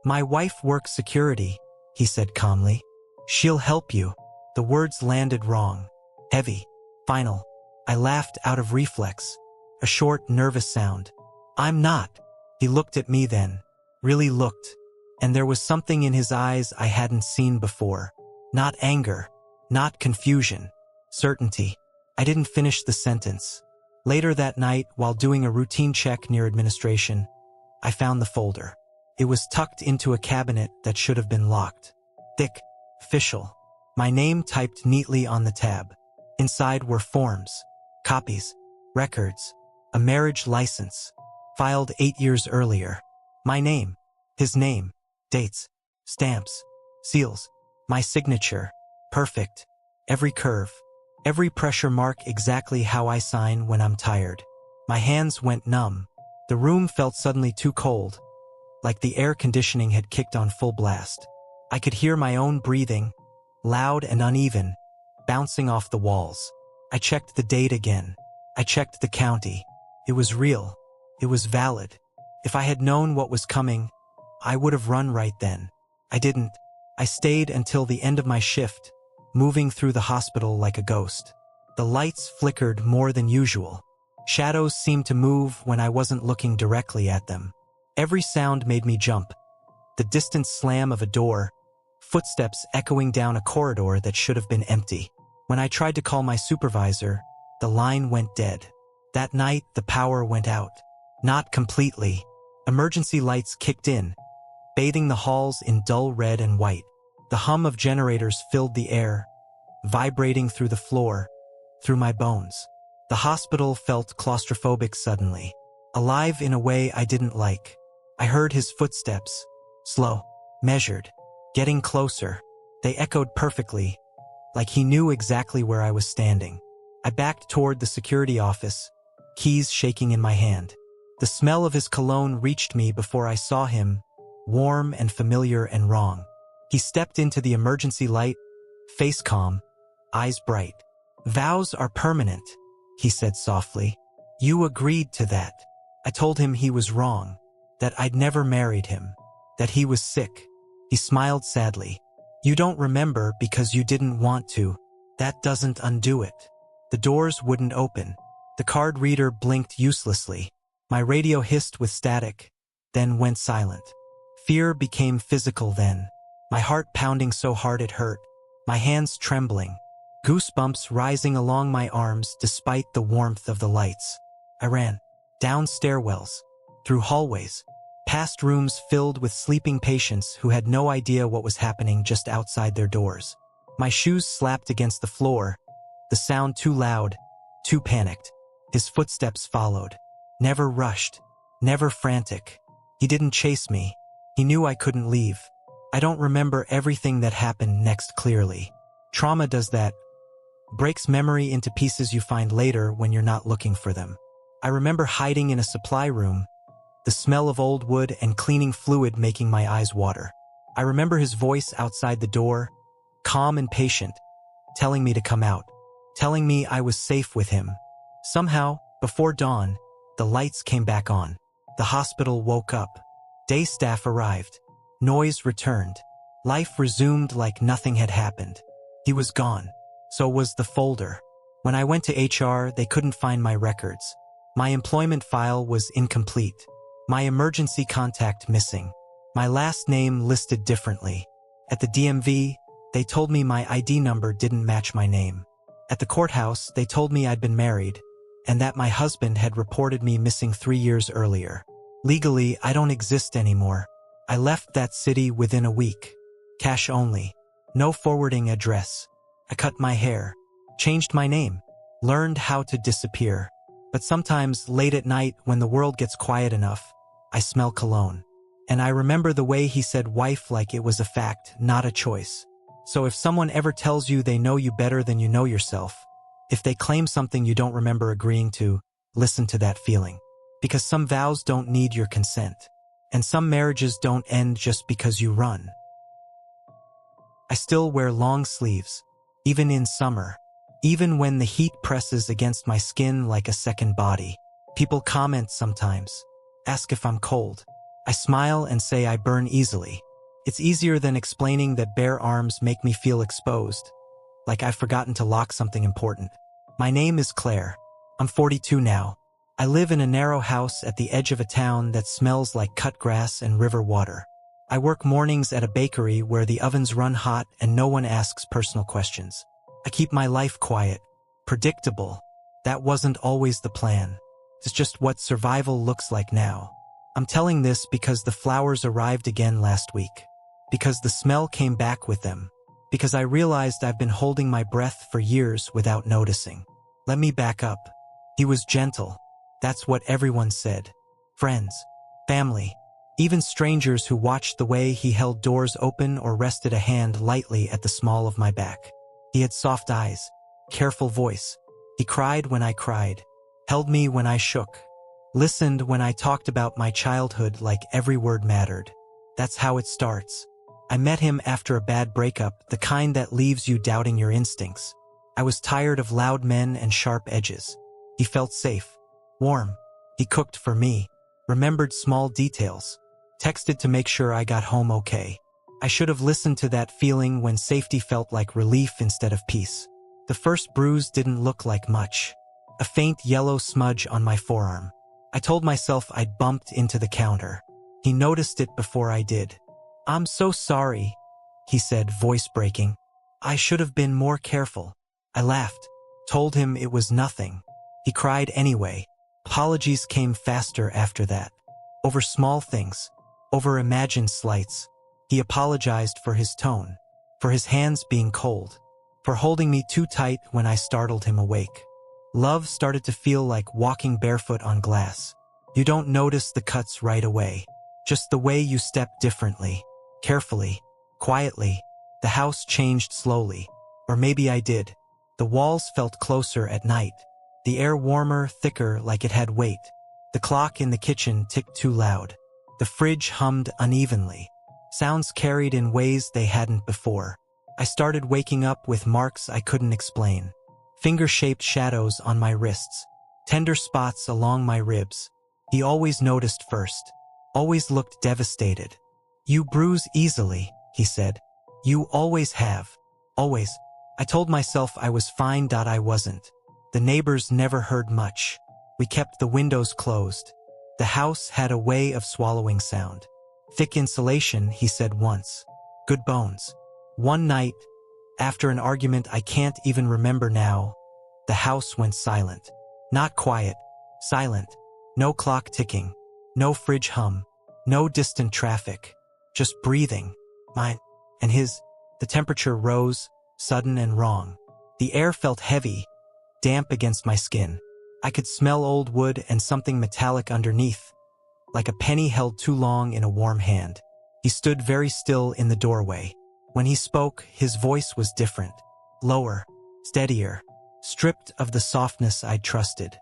"My wife works security," he said calmly. "She'll help you." The words landed wrong. Heavy. Final. I laughed out of reflex. A short, nervous sound. "I'm not." He looked at me then. Really looked. And there was something in his eyes I hadn't seen before. Not anger. Not confusion. Certainty. I didn't finish the sentence. Later that night, while doing a routine check near administration, I found the folder. It was tucked into a cabinet that should have been locked. Thick. Official. My name typed neatly on the tab. Inside were forms. Copies. Records. A marriage license. Filed 8 years earlier. My name. His name. Dates. Stamps. Seals. My signature. Perfect. Every curve. Every pressure mark exactly how I sign when I'm tired. My hands went numb. The room felt suddenly too cold, like the air conditioning had kicked on full blast. I could hear my own breathing, loud and uneven, bouncing off the walls. I checked the date again. I checked the county. It was real. It was valid. If I had known what was coming, I would have run right then. I didn't. I stayed until the end of my shift, moving through the hospital like a ghost. The lights flickered more than usual. Shadows seemed to move when I wasn't looking directly at them. Every sound made me jump. The distant slam of a door, footsteps echoing down a corridor that should have been empty. When I tried to call my supervisor, the line went dead. That night, the power went out. Not completely. Emergency lights kicked in, bathing the halls in dull red and white. The hum of generators filled the air, vibrating through the floor, through my bones. The hospital felt claustrophobic suddenly, alive in a way I didn't like. I heard his footsteps, slow, measured, getting closer. They echoed perfectly, like he knew exactly where I was standing. I backed toward the security office, keys shaking in my hand. The smell of his cologne reached me before I saw him, warm and familiar and wrong. He stepped into the emergency light, face calm, eyes bright. "Vows are permanent," he said softly. "You agreed to that." I told him he was wrong, that I'd never married him, that he was sick. He smiled sadly. "You don't remember because you didn't want to. That doesn't undo it." The doors wouldn't open. The card reader blinked uselessly. My radio hissed with static, then went silent. Fear became physical then. My heart pounding so hard it hurt. My hands trembling. Goosebumps rising along my arms despite the warmth of the lights. I ran. Down stairwells. Through hallways. Past rooms filled with sleeping patients who had no idea what was happening just outside their doors. My shoes slapped against the floor. The sound too loud, too panicked. His footsteps followed. Never rushed. Never frantic. He didn't chase me. He knew I couldn't leave. I don't remember everything that happened next clearly. Trauma does that. Breaks memory into pieces you find later when you're not looking for them. I remember hiding in a supply room, the smell of old wood and cleaning fluid making my eyes water. I remember his voice outside the door, calm and patient, telling me to come out, telling me I was safe with him. Somehow, before dawn, the lights came back on. The hospital woke up. Day staff arrived. Noise returned. Life resumed like nothing had happened. He was gone. So was the folder. When I went to HR, they couldn't find my records. My employment file was incomplete. My emergency contact missing. My last name listed differently. At the DMV, they told me my ID number didn't match my name. At the courthouse, they told me I'd been married, and that my husband had reported me missing 3 years earlier. Legally, I don't exist anymore. I left that city within a week. Cash only. No forwarding address. I cut my hair. Changed my name. Learned how to disappear. But sometimes, late at night, when the world gets quiet enough, I smell cologne. And I remember the way he said wife like it was a fact, not a choice. So if someone ever tells you they know you better than you know yourself, if they claim something you don't remember agreeing to, listen to that feeling. Because some vows don't need your consent. And some marriages don't end just because you run. I still wear long sleeves, even in summer. Even when the heat presses against my skin like a second body. People comment sometimes, ask if I'm cold. I smile and say I burn easily. It's easier than explaining that bare arms make me feel exposed, like I've forgotten to lock something important. My name is Claire. I'm 42 now. I live in a narrow house at the edge of a town that smells like cut grass and river water. I work mornings at a bakery where the ovens run hot and no one asks personal questions. I keep my life quiet, predictable. That wasn't always the plan. It's just what survival looks like now. I'm telling this because the flowers arrived again last week. Because the smell came back with them. Because I realized I've been holding my breath for years without noticing. Let me back up. He was gentle. That's what everyone said. Friends, family, even strangers who watched the way he held doors open or rested a hand lightly at the small of my back. He had soft eyes, careful voice. He cried when I cried, held me when I shook, listened when I talked about my childhood like every word mattered. That's how it starts. I met him after a bad breakup, the kind that leaves you doubting your instincts. I was tired of loud men and sharp edges. He felt safe, warm. He cooked for me, remembered small details, texted to make sure I got home okay. I should have listened to that feeling when safety felt like relief instead of peace. The first bruise didn't look like much. A faint yellow smudge on my forearm. I told myself I'd bumped into the counter. He noticed it before I did. "I'm so sorry," he said, voice breaking. "I should have been more careful." I laughed, told him it was nothing. He cried anyway. Apologies came faster after that. Over small things, over imagined slights. He apologized for his tone, for his hands being cold, for holding me too tight when I startled him awake. Love started to feel like walking barefoot on glass. You don't notice the cuts right away, just the way you step differently, carefully, quietly. The house changed slowly, or maybe I did. The walls felt closer at night, the air warmer, thicker, like it had weight. The clock in the kitchen ticked too loud. The fridge hummed unevenly. Sounds carried in ways they hadn't before. I started waking up with marks I couldn't explain. Finger-shaped shadows on my wrists. Tender spots along my ribs. He always noticed first. Always looked devastated. "You bruise easily," he said. "You always have. Always." I told myself I was fine. I wasn't. The neighbors never heard much. We kept the windows closed. The house had a way of swallowing sound. Thick insulation, he said once. Good bones. One night, after an argument I can't even remember now, the house went silent. Not quiet, silent. No clock ticking, no fridge hum, no distant traffic. Just breathing. Mine and his. The temperature rose, sudden and wrong. The air felt heavy, damp against my skin. I could smell old wood and something metallic underneath, like a penny held too long in a warm hand. He stood very still in the doorway. When he spoke, his voice was different. Lower, steadier, stripped of the softness I'd trusted.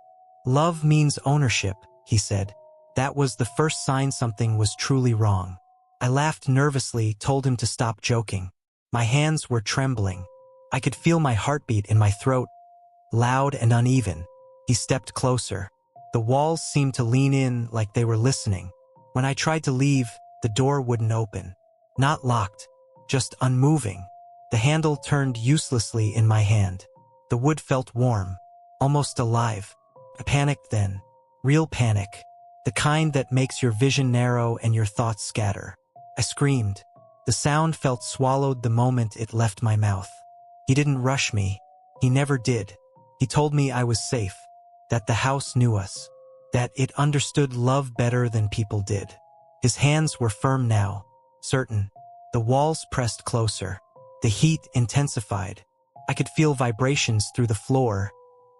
Love means ownership, he said. That was the first sign something was truly wrong. I laughed nervously, told him to stop joking. My hands were trembling. I could feel my heartbeat in my throat, loud and uneven. He stepped closer. The walls seemed to lean in like they were listening. When I tried to leave, the door wouldn't open. Not locked, just unmoving. The handle turned uselessly in my hand. The wood felt warm, almost alive. I panicked then. Real panic. The kind that makes your vision narrow and your thoughts scatter. I screamed. The sound felt swallowed the moment it left my mouth. He didn't rush me. He never did. He told me I was safe, that the house knew us, that it understood love better than people did. His hands were firm now, certain. The walls pressed closer. The heat intensified. I could feel vibrations through the floor,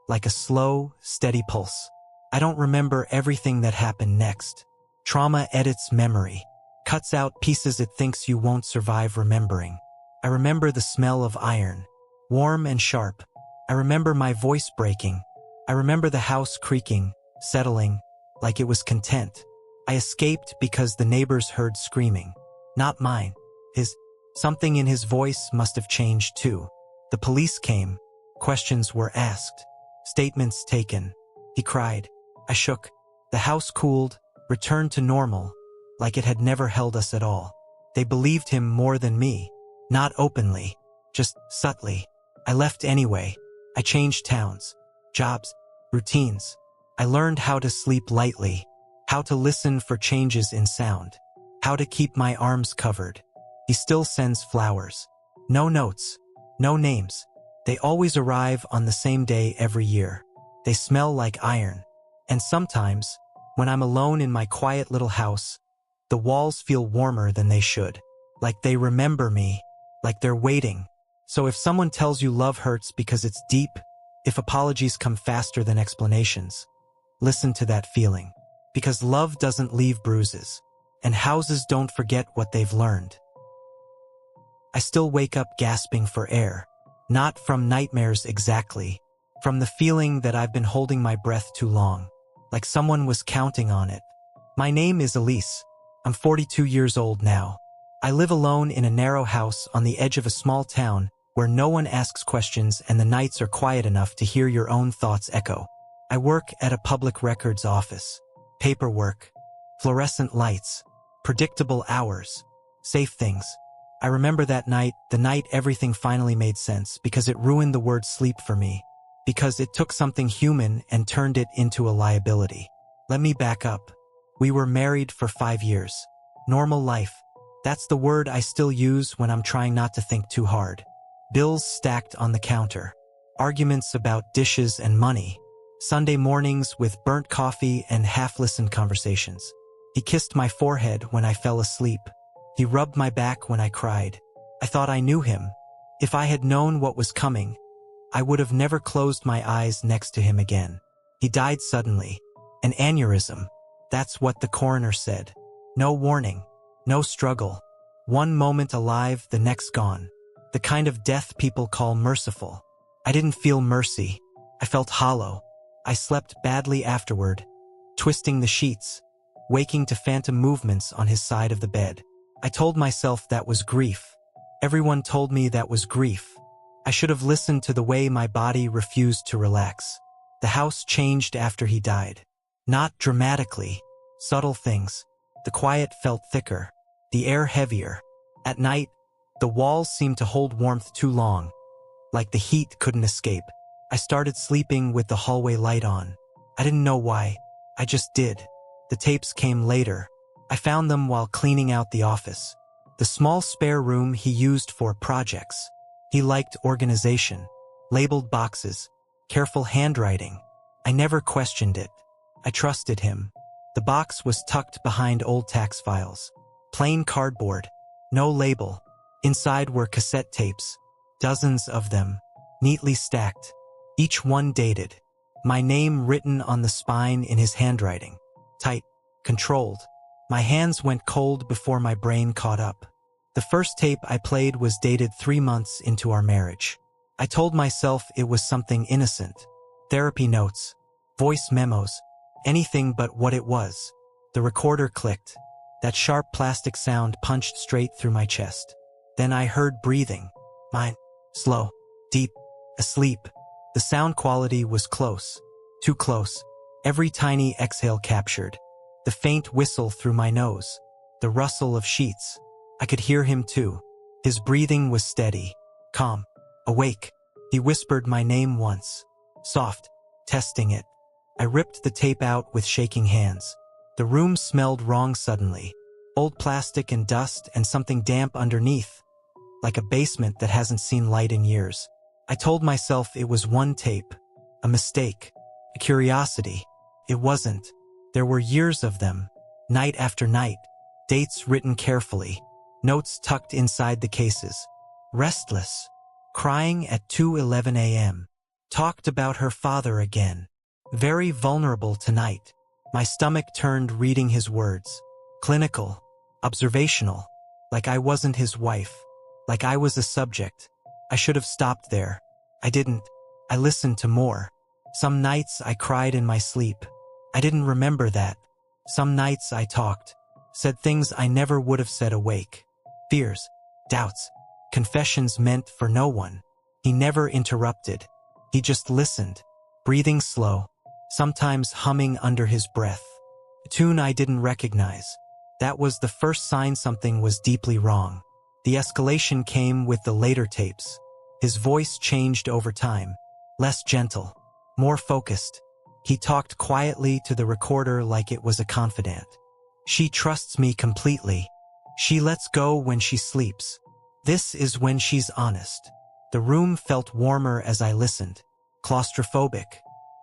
like a slow, steady pulse. I don't remember everything that happened next. Trauma edits memory, cuts out pieces it thinks you won't survive remembering. I remember the smell of iron, warm and sharp. I remember my voice breaking. I remember the house creaking, settling, like it was content. I escaped because the neighbors heard screaming. Not mine. His. Something in his voice must have changed too. The police came. Questions were asked. Statements taken. He cried. I shook. The house cooled, returned to normal, like it had never held us at all. They believed him more than me. Not openly, just subtly. I left anyway. I changed towns, jobs, routines. I learned how to sleep lightly, how to listen for changes in sound, how to keep my arms covered. He still sends flowers. No notes, no names. They always arrive on the same day every year. They smell like iron. And sometimes, when I'm alone in my quiet little house, the walls feel warmer than they should. Like they remember me, like they're waiting. So if someone tells you love hurts because it's deep, if apologies come faster than explanations, listen to that feeling. Because love doesn't leave bruises, and houses don't forget what they've learned. I still wake up gasping for air, not from nightmares exactly, from the feeling that I've been holding my breath too long, like someone was counting on it. My name is Elise. I'm 42 years old now. I live alone in a narrow house on the edge of a small town where no one asks questions and the nights are quiet enough to hear your own thoughts echo. I work at a public records office. Paperwork, fluorescent lights, predictable hours, safe things. I remember that night, the night everything finally made sense, because it ruined the word sleep for me, because it took something human and turned it into a liability. Let me back up. We were married for 5 years. Normal life. That's the word I still use when I'm trying not to think too hard. Bills stacked on the counter. Arguments about dishes and money. Sunday mornings with burnt coffee and half-listened conversations. He kissed my forehead when I fell asleep. He rubbed my back when I cried. I thought I knew him. If I had known what was coming, I would have never closed my eyes next to him again. He died suddenly. An aneurysm. That's what the coroner said. No warning. No struggle. One moment alive, the next gone. The kind of death people call merciful. I didn't feel mercy. I felt hollow. I slept badly afterward, twisting the sheets, waking to phantom movements on his side of the bed. I told myself that was grief. Everyone told me that was grief. I should have listened to the way my body refused to relax. The house changed after he died. Not dramatically. Subtle things. The quiet felt thicker. The air heavier. At night, the walls seemed to hold warmth too long, like the heat couldn't escape. I started sleeping with the hallway light on. I didn't know why. I just did. The tapes came later. I found them while cleaning out the office. The small spare room he used for projects. He liked organization, labeled boxes, careful handwriting. I never questioned it. I trusted him. The box was tucked behind old tax files. Plain cardboard, no label. Inside were cassette tapes, dozens of them, neatly stacked, each one dated. My name written on the spine in his handwriting. Tight, controlled. My hands went cold before my brain caught up. The first tape I played was dated 3 months into our marriage. I told myself it was something innocent. Therapy notes, voice memos, anything but what it was. The recorder clicked. That sharp plastic sound punched straight through my chest. Then I heard breathing. Mine, slow, deep, asleep. The sound quality was close, too close. Every tiny exhale captured. The faint whistle through my nose. The rustle of sheets. I could hear him too. His breathing was steady, calm, awake. He whispered my name once. Soft, testing it. I ripped the tape out with shaking hands. The room smelled wrong suddenly. Old plastic and dust and something damp underneath. Like a basement that hasn't seen light in years. I told myself it was one tape. A mistake. A curiosity. It wasn't. There were years of them. Night after night. Dates written carefully. Notes tucked inside the cases. Restless. Crying at 2:11 a.m. Talked about her father again. Very vulnerable tonight. My stomach turned reading his words. Clinical. Observational. Like I wasn't his wife. Like I was a subject. I should have stopped there. I didn't. I listened to more. Some nights I cried in my sleep. I didn't remember that. Some nights I talked. Said things I never would have said awake. Fears. Doubts. Confessions meant for no one. He never interrupted. He just listened. Breathing slow. Sometimes humming under his breath. A tune I didn't recognize. That was the first sign something was deeply wrong. The escalation came with the later tapes. His voice changed over time. Less gentle. More focused. He talked quietly to the recorder like it was a confidant. She trusts me completely. She lets go when she sleeps. This is when she's honest. The room felt warmer as I listened. Claustrophobic.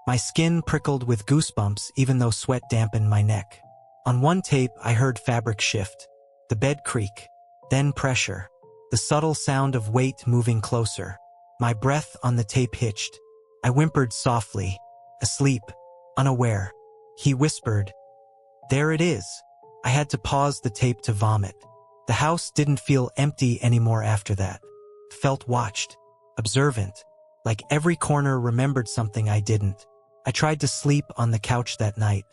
My skin prickled with goosebumps even though sweat dampened my neck. On one tape, I heard fabric shift. The bed creak. Then pressure. The subtle sound of weight moving closer. My breath on the tape hitched. I whimpered softly. Asleep. Unaware. He whispered. There it is. I had to pause the tape to vomit. The house didn't feel empty anymore after that. Felt watched. Observant. Like every corner remembered something I didn't. I tried to sleep on the couch that night.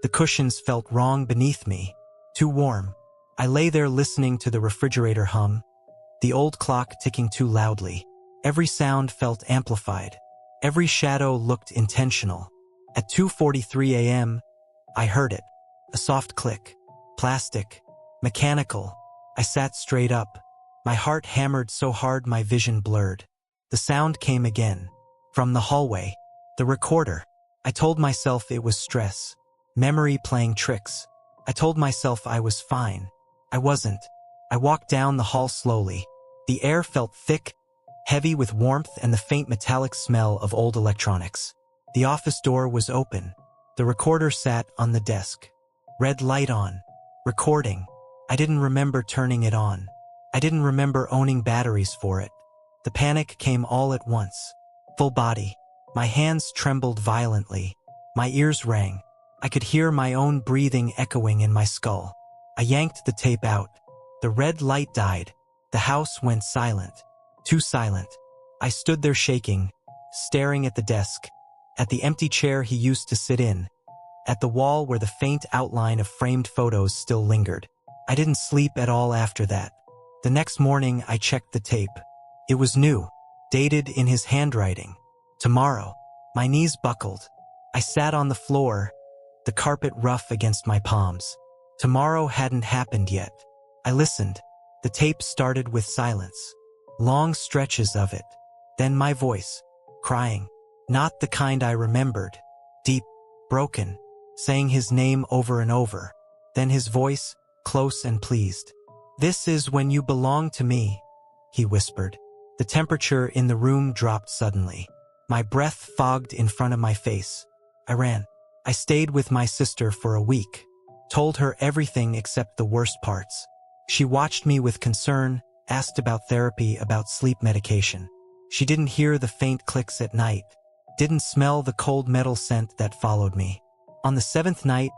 The cushions felt wrong beneath me. Too warm. I lay there listening to the refrigerator hum. The old clock ticking too loudly. Every sound felt amplified. Every shadow looked intentional. At 2:43 a.m., I heard it. A soft click. Plastic. Mechanical. I sat straight up. My heart hammered so hard my vision blurred. The sound came again. From the hallway. The recorder. I told myself it was stress. Memory playing tricks. I told myself I was fine. I wasn't. I walked down the hall slowly. The air felt thick, heavy with warmth and the faint metallic smell of old electronics. The office door was open. The recorder sat on the desk. Red light on. Recording. I didn't remember turning it on. I didn't remember owning batteries for it. The panic came all at once. Full body. My hands trembled violently. My ears rang. I could hear my own breathing echoing in my skull. I yanked the tape out. The red light died. The house went silent. Too silent. I stood there shaking, staring at the desk, at the empty chair he used to sit in, at the wall where the faint outline of framed photos still lingered. I didn't sleep at all after that. The next morning, I checked the tape. It was new, dated in his handwriting. Tomorrow. My knees buckled. I sat on the floor, the carpet rough against my palms. Tomorrow hadn't happened yet. I listened. The tape started with silence. Long stretches of it. Then my voice. Crying. Not the kind I remembered. Deep. Broken. saying his name over and over. Then his voice, close and pleased. "This is when you belong to me," he whispered. The temperature in the room dropped suddenly. My breath fogged in front of my face. I ran. I stayed with my sister for a week. Told her everything except the worst parts. She watched me with concern, asked about therapy, about sleep medication. She didn't hear the faint clicks at night, didn't smell the cold metal scent that followed me. On the 7th night,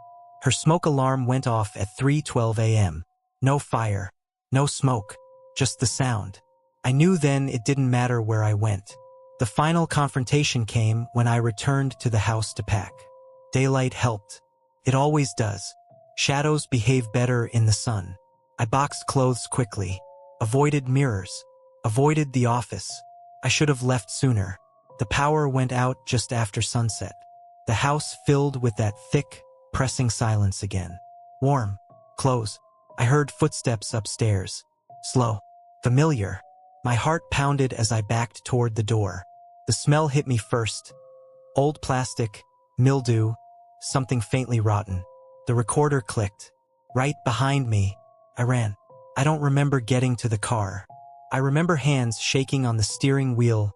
her smoke alarm went off at 3:12 a.m. No fire, no smoke, just the sound. I knew then it didn't matter where I went. The final confrontation came when I returned to the house to pack. Daylight helped. It always does. Shadows behave better in the sun. I boxed clothes quickly, avoided mirrors, avoided the office. I should have left sooner. The power went out just after sunset. The house filled with that thick, pressing silence again. Warm. Close. I heard footsteps upstairs. Slow. Familiar. My heart pounded as I backed toward the door. The smell hit me first. Old plastic, mildew, something faintly rotten. The recorder clicked. Right behind me. I ran. I don't remember getting to the car. I remember hands shaking on the steering wheel,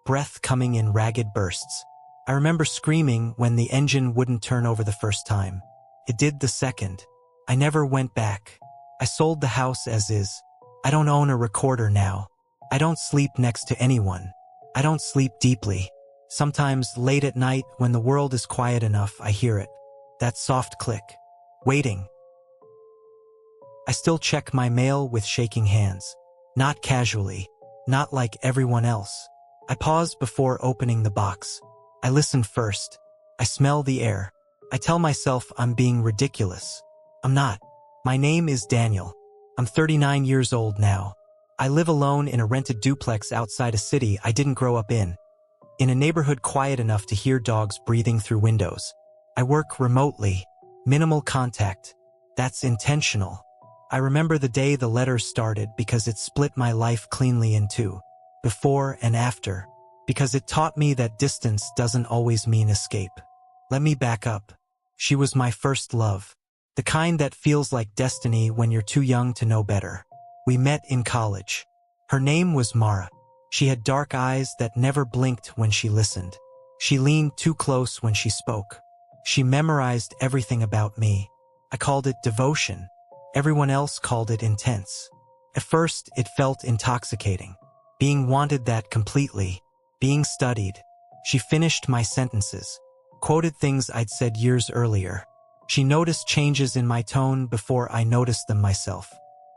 breath coming in ragged bursts. I remember screaming when the engine wouldn't turn over the first time. It did the second. I never went back. I sold the house as is. I don't own a recorder now. I don't sleep next to anyone. I don't sleep deeply. Sometimes late at night when the world is quiet enough, I hear it. That soft click. Waiting. I still check my mail with shaking hands. Not casually. Not like everyone else. I pause before opening the box. I listen first. I smell the air. I tell myself I'm being ridiculous. I'm not. My name is Daniel. I'm 39 years old now. I live alone in a rented duplex outside a city I didn't grow up in a neighborhood quiet enough to hear dogs breathing through windows. I work remotely. Minimal contact. That's intentional. I remember the day the letter started because it split my life cleanly in two. Before and after. Because it taught me that distance doesn't always mean escape. Let me back up. She was my first love. The kind that feels like destiny when you're too young to know better. We met in college. Her name was Mara. She had dark eyes that never blinked when she listened. She leaned too close when she spoke. She memorized everything about me. I called it devotion. Everyone else called it intense. At first, it felt intoxicating. Being wanted that completely. Being studied. She finished my sentences. Quoted things I'd said years earlier. She noticed changes in my tone before I noticed them myself.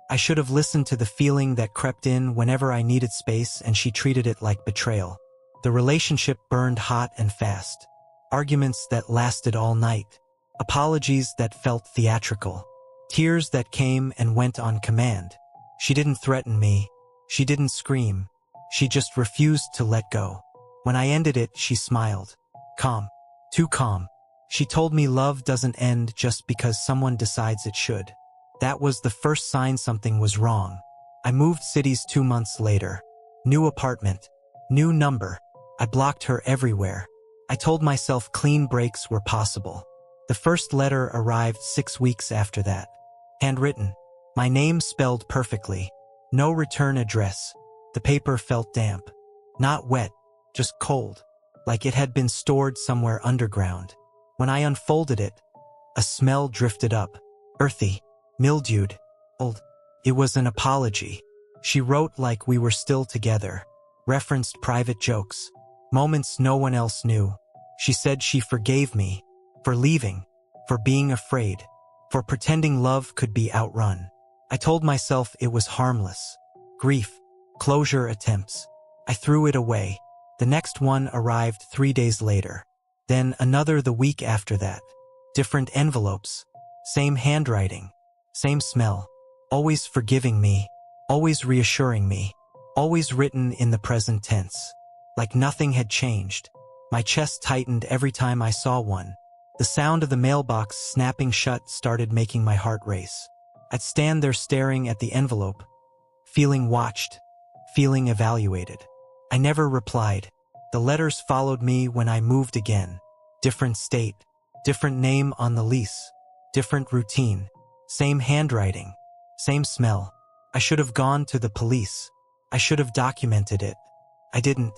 I should have listened to the feeling that crept in whenever I needed space, and she treated it like betrayal. The relationship burned hot and fast. Arguments that lasted all night. Apologies that felt theatrical. Tears that came and went on command. She didn't threaten me. She didn't scream. She just refused to let go. When I ended it, she smiled. Calm. Too calm. She told me love doesn't end just because someone decides it should. That was the first sign something was wrong. I moved cities 2 months later. New apartment. New number. I blocked her everywhere. I told myself clean breaks were possible. The first letter arrived 6 weeks after that. Handwritten. My name spelled perfectly. No return address. The paper felt damp. Not wet, just cold. Like it had been stored somewhere underground. When I unfolded it, a smell drifted up. Earthy. Mildewed. Old. It was an apology. She wrote like we were still together. Referenced private jokes. Moments no one else knew. She said she forgave me. For leaving. For being afraid. For pretending love could be outrun. I told myself it was harmless. Grief. Closure attempts. I threw it away. The next one arrived 3 days later. Then another the week after that. Different envelopes. Same handwriting. Same smell. Always forgiving me. Always reassuring me. Always written in the present tense. Like nothing had changed. My chest tightened every time I saw one. The sound of the mailbox snapping shut started making my heart race. I'd stand there staring at the envelope, feeling watched, feeling evaluated. I never replied. The letters followed me when I moved again. Different state, Different name on the lease. Different routine. Same handwriting. Same smell. I should have gone to the police. I should have documented it. I didn't.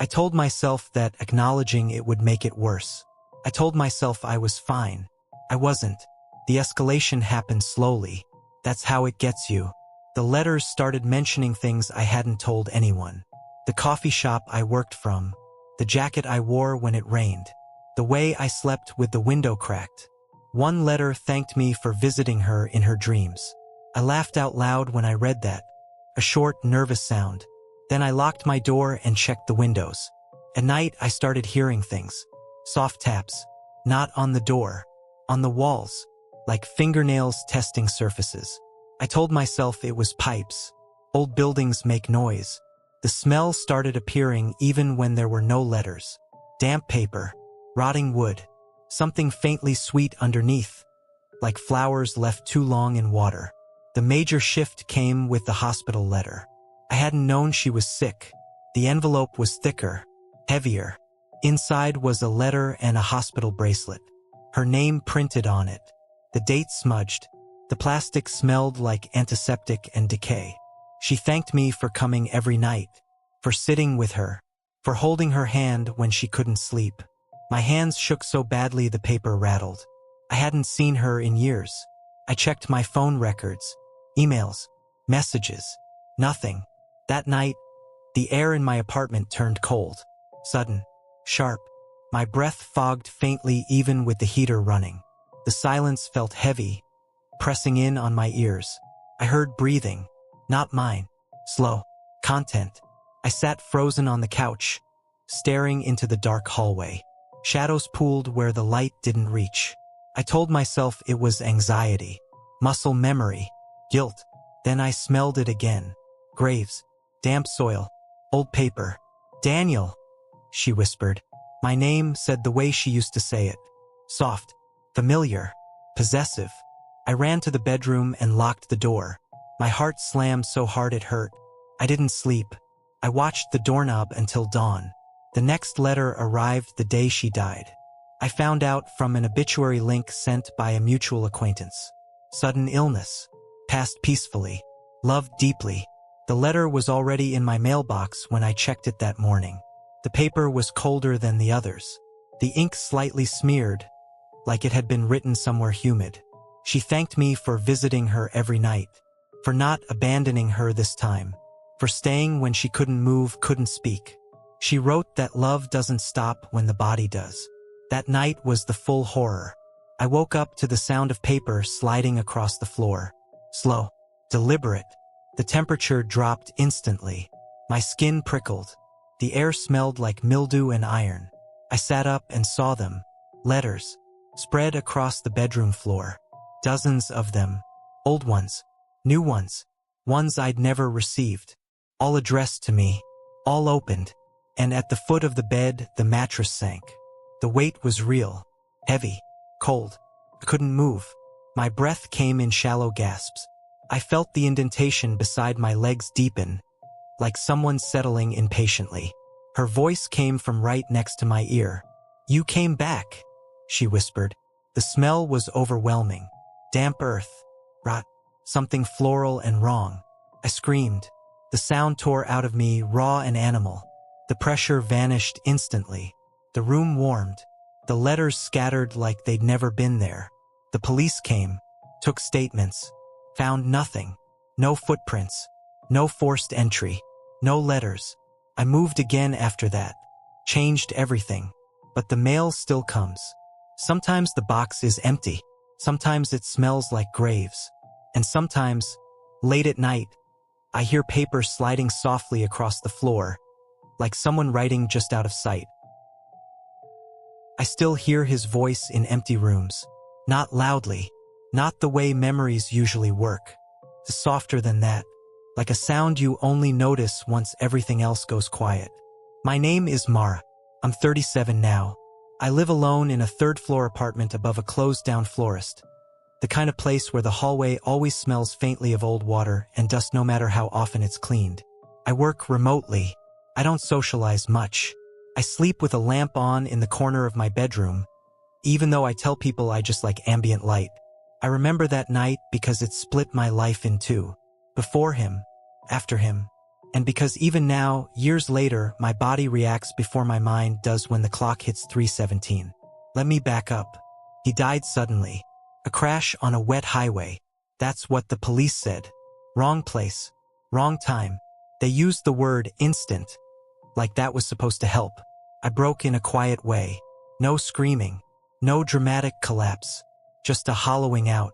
I told myself that acknowledging it would make it worse. I told myself I was fine. I wasn't. The escalation happened slowly. That's how it gets you. The letters started mentioning things I hadn't told anyone. The coffee shop I worked from. The jacket I wore when it rained. The way I slept with the window cracked. One letter thanked me for visiting her in her dreams. I laughed out loud when I read that. A short, nervous sound. Then I locked my door and checked the windows. At night, I started hearing things. Soft taps. Not on the door. On the walls. Like fingernails testing surfaces. I told myself it was pipes. Old buildings make noise. The smell started appearing even when there were no letters. Damp paper. Rotting wood. Something faintly sweet underneath. Like flowers left too long in water. The major shift came with the hospital letter. I hadn't known she was sick. The envelope was thicker. Heavier. Inside was a letter and a hospital bracelet. Her name printed on it. The date smudged. The plastic smelled like antiseptic and decay. She thanked me for coming every night. For sitting with her. For holding her hand when she couldn't sleep. My hands shook so badly the paper rattled. I hadn't seen her in years. I checked my phone records. Emails. Messages. Nothing. That night, the air in my apartment turned cold. Sudden. Sharp. My breath fogged faintly even with the heater running. The silence felt heavy, pressing in on my ears. I heard breathing. Not mine. Slow. Content. I sat frozen on the couch, staring into the dark hallway. Shadows pooled where the light didn't reach. I told myself it was anxiety. Muscle memory. Guilt. Then I smelled it again. Graves. Damp soil. Old paper. Daniel, she whispered. My name, said the way she used to say it. Soft. Familiar. Possessive. I ran to the bedroom and locked the door. My heart slammed so hard it hurt. I didn't sleep. I watched the doorknob until dawn. The next letter arrived the day she died. I found out from an obituary link sent by a mutual acquaintance. Sudden illness. Passed peacefully. Loved deeply. The letter was already in my mailbox when I checked it that morning. The paper was colder than the others. The ink slightly smeared, like it had been written somewhere humid. She thanked me for visiting her every night, for not abandoning her this time, for staying when she couldn't move, couldn't speak. She wrote that love doesn't stop when the body does. That night was the full horror. I woke up to the sound of paper sliding across the floor. Slow. Deliberate. The temperature dropped instantly. My skin prickled. The air smelled like mildew and iron. I sat up and saw them. Letters. Spread across the bedroom floor. Dozens of them. Old ones. New ones. Ones I'd never received. All addressed to me. All opened. And at the foot of the bed, the mattress sank. The weight was real. Heavy. Cold. I couldn't move. My breath came in shallow gasps. I felt the indentation beside my legs deepen, like someone settling impatiently. Her voice came from right next to my ear. You came back, she whispered. The smell was overwhelming. Damp earth. Rot. Something floral and wrong. I screamed. The sound tore out of me, raw and animal. The pressure vanished instantly. The room warmed. The letters scattered like they'd never been there. The police came, took statements, found nothing. No footprints. No forced entry. No letters. I moved again after that. Changed everything. But the mail still comes. Sometimes the box is empty. Sometimes it smells like graves. And sometimes, late at night, I hear paper sliding softly across the floor, like someone writing just out of sight. I still hear his voice in empty rooms. Not loudly. Not the way memories usually work. Softer than that. Like a sound you only notice once everything else goes quiet. My name is Mara. I'm 37 now. I live alone in a third-floor apartment above a closed-down florist. The kind of place where the hallway always smells faintly of old water and dust no matter how often it's cleaned. I work remotely. I don't socialize much. I sleep with a lamp on in the corner of my bedroom, even though I tell people I just like ambient light. I remember that night because it split my life in two. Before him, after him. And because even now, years later, my body reacts before my mind does when the clock hits 3:17. Let me back up. He died suddenly. A crash on a wet highway. That's what the police said. Wrong place. Wrong time. They used the word instant. Like that was supposed to help. I broke in a quiet way. No screaming. No dramatic collapse. Just a hollowing out.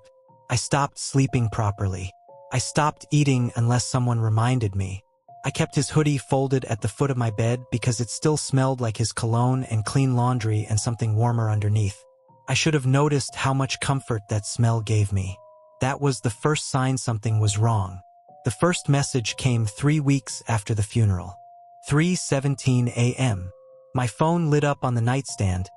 I stopped sleeping properly. I stopped eating unless someone reminded me. I kept his hoodie folded at the foot of my bed because it still smelled like his cologne and clean laundry and something warmer underneath. I should have noticed how much comfort that smell gave me. That was the first sign something was wrong. The first message came 3 weeks after the funeral. 3:17 a.m. My phone lit up on the nightstand,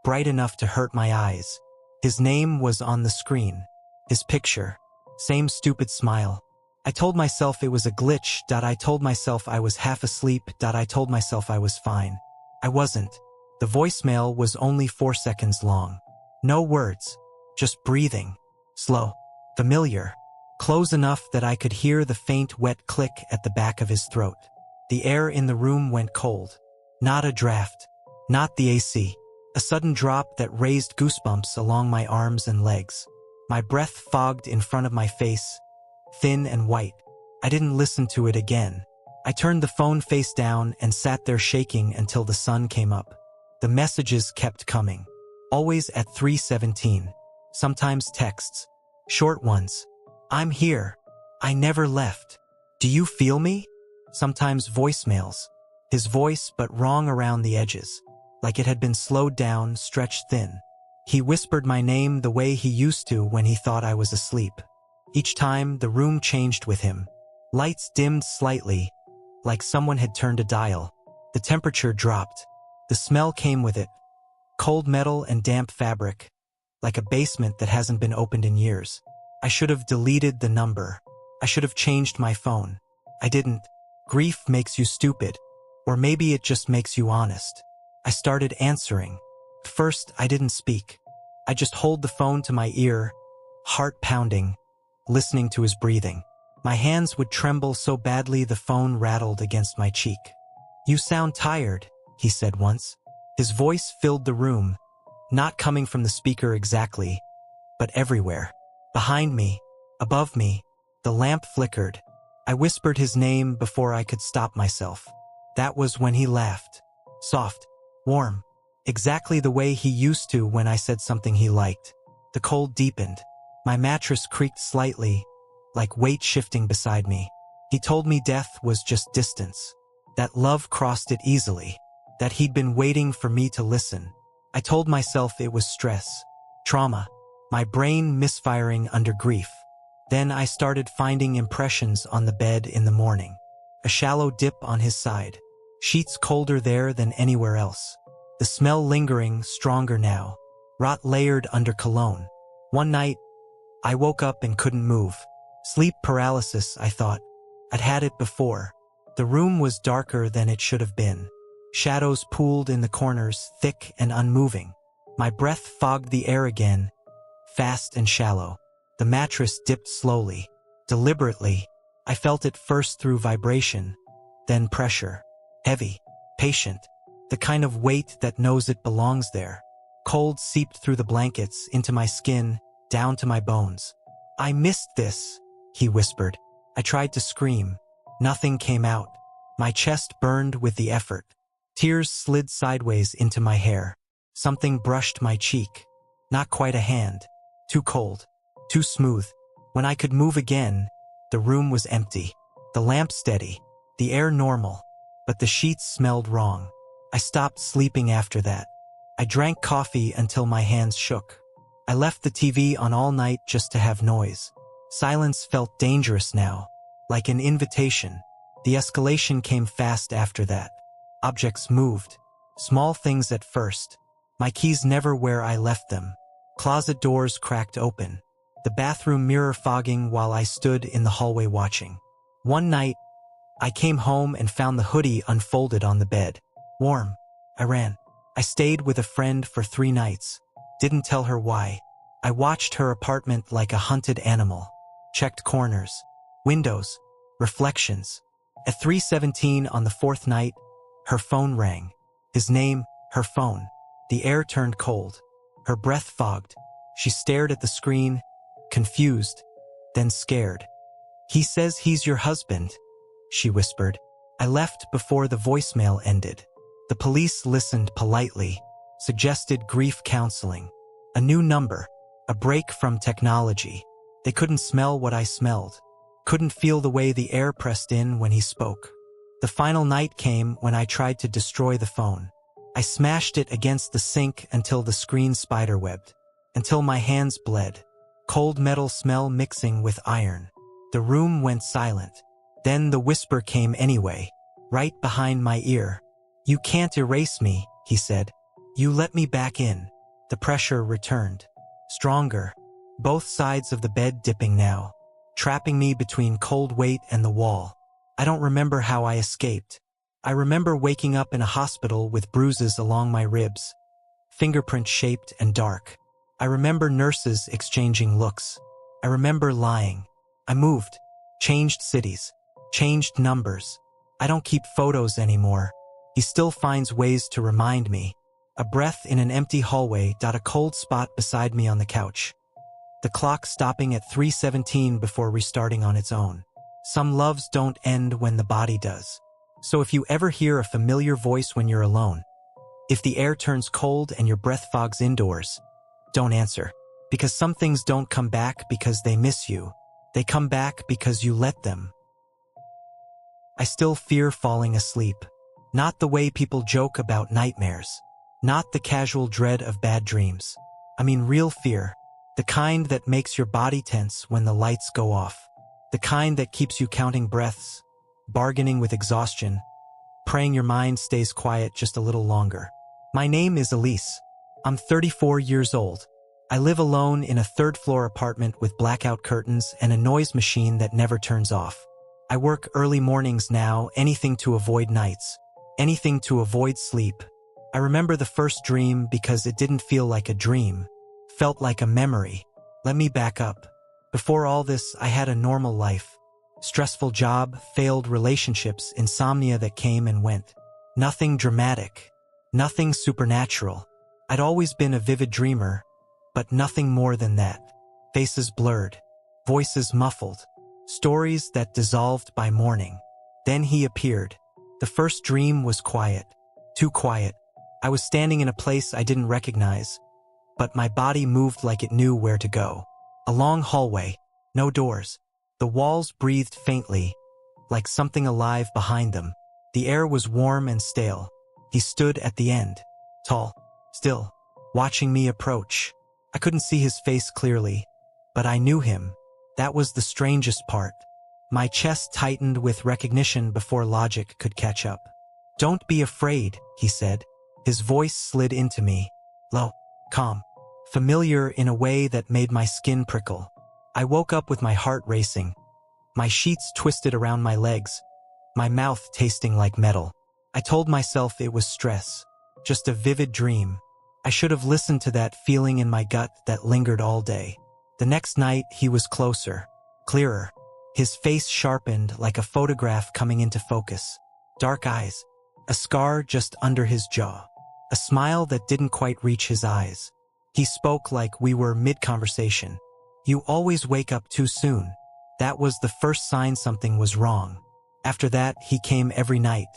bright enough to hurt my eyes. His name was on the screen. His picture. Same stupid smile. I told myself it was a glitch. I told myself I was half asleep. I told myself I was fine. I wasn't. The voicemail was only 4 seconds long. No words. Just breathing. Slow. Familiar. Close enough that I could hear the faint wet click at the back of his throat. The air in the room went cold. Not a draft. Not the AC. A sudden drop that raised goosebumps along my arms and legs. My breath fogged in front of my face, thin and white. I didn't listen to it again. I turned the phone face down and sat there shaking until the sun came up. The messages kept coming. Always at 3:17. Sometimes texts. Short ones. I'm here. I never left. Do you feel me? Sometimes voicemails. His voice but wrong around the edges. Like it had been slowed down, stretched thin. He whispered my name the way he used to when he thought I was asleep. Each time, the room changed with him. Lights dimmed slightly, like someone had turned a dial. The temperature dropped. The smell came with it. Cold metal and damp fabric, like a basement that hasn't been opened in years. I should have deleted the number. I should have changed my phone. I didn't. Grief makes you stupid. Or maybe it just makes you honest. I started answering. First, I didn't speak. I just hold the phone to my ear, heart pounding, listening to his breathing. My hands would tremble so badly the phone rattled against my cheek. You sound tired, he said once. His voice filled the room, not coming from the speaker exactly, but everywhere. Behind me, above me, the lamp flickered. I whispered his name before I could stop myself. That was when he laughed. Soft, warm, exactly the way he used to when I said something he liked. The cold deepened. My mattress creaked slightly, like weight shifting beside me. He told me death was just distance, that love crossed it easily, that he'd been waiting for me to listen. I told myself it was stress, trauma, my brain misfiring under grief. Then I started finding impressions on the bed in the morning. A shallow dip on his side. Sheets colder there than anywhere else. The smell lingering, stronger now. Rot layered under cologne. One night, I woke up and couldn't move. Sleep paralysis, I thought. I'd had it before. The room was darker than it should have been. Shadows pooled in the corners, thick and unmoving. My breath fogged the air again, fast and shallow. The mattress dipped slowly, deliberately. I felt it first through vibration, then pressure. Heavy, patient, the kind of weight that knows it belongs there. Cold seeped through the blankets, into my skin, down to my bones. I missed this, he whispered. I tried to scream. Nothing came out. My chest burned with the effort. Tears slid sideways into my hair. Something brushed my cheek. Not quite a hand. Too cold. Too smooth. When I could move again, the room was empty. The lamp steady. The air normal. But the sheets smelled wrong. I stopped sleeping after that. I drank coffee until my hands shook. I left the TV on all night just to have noise. Silence felt dangerous now, like an invitation. The escalation came fast after that. Objects moved. Small things at first. My keys never where I left them. Closet doors cracked open. The bathroom mirror fogging while I stood in the hallway watching. One night, I came home and found the hoodie unfolded on the bed. Warm. I ran. I stayed with a friend for 3 nights. Didn't tell her why. I watched her apartment like a hunted animal. Checked corners, windows, reflections. At 3:17 on the fourth night, her phone rang. His name, her phone. The air turned cold. Her breath fogged. She stared at the screen, confused, then scared. "He says he's your husband," she whispered. I left before the voicemail ended. The police listened politely, suggested grief counseling. A new number, a break from technology. They couldn't smell what I smelled, couldn't feel the way the air pressed in when he spoke. The final night came when I tried to destroy the phone. I smashed it against the sink until the screen spiderwebbed, until my hands bled. Cold metal smell mixing with iron. The room went silent. Then the whisper came anyway, right behind my ear. "You can't erase me," he said. "You let me back in." The pressure returned. Stronger. Both sides of the bed dipping now, trapping me between cold weight and the wall. I don't remember how I escaped. I remember waking up in a hospital with bruises along my ribs, fingerprints shaped and dark. I remember nurses exchanging looks. I remember lying. I moved, changed cities, changed numbers. I don't keep photos anymore. He still finds ways to remind me. A breath in an empty hallway, a cold spot beside me on the couch. The clock stopping at 3:17 before restarting on its own. Some loves don't end when the body does. So if you ever hear a familiar voice when you're alone, if the air turns cold and your breath fogs indoors, don't answer. Because some things don't come back because they miss you. They come back because you let them. I still fear falling asleep. Not the way people joke about nightmares. Not the casual dread of bad dreams. I mean real fear. The kind that makes your body tense when the lights go off. The kind that keeps you counting breaths, bargaining with exhaustion, praying your mind stays quiet just a little longer. My name is Elise. I'm 34 years old. I live alone in a third-floor apartment with blackout curtains and a noise machine that never turns off. I work early mornings now, anything to avoid nights, anything to avoid sleep. I remember the first dream because it didn't feel like a dream, felt like a memory. Let me back up. Before all this, I had a normal life. Stressful job, failed relationships, insomnia that came and went. Nothing dramatic, nothing supernatural. I'd always been a vivid dreamer, but nothing more than that. Faces blurred, voices muffled, stories that dissolved by morning. Then he appeared. The first dream was quiet, too quiet. I was standing in a place I didn't recognize, but my body moved like it knew where to go. A long hallway, no doors. The walls breathed faintly, like something alive behind them. The air was warm and stale. He stood at the end, tall, still, watching me approach. I couldn't see his face clearly, but I knew him. That was the strangest part. My chest tightened with recognition before logic could catch up. "Don't be afraid," he said. His voice slid into me, low, calm, familiar in a way that made my skin prickle. I woke up with my heart racing, my sheets twisted around my legs, my mouth tasting like metal. I told myself it was stress, just a vivid dream. I should have listened to that feeling in my gut that lingered all day. The next night, he was closer, clearer. His face sharpened like a photograph coming into focus. Dark eyes, a scar just under his jaw, a smile that didn't quite reach his eyes. He spoke like we were mid-conversation. "You always wake up too soon." That was the first sign something was wrong. After that, he came every night.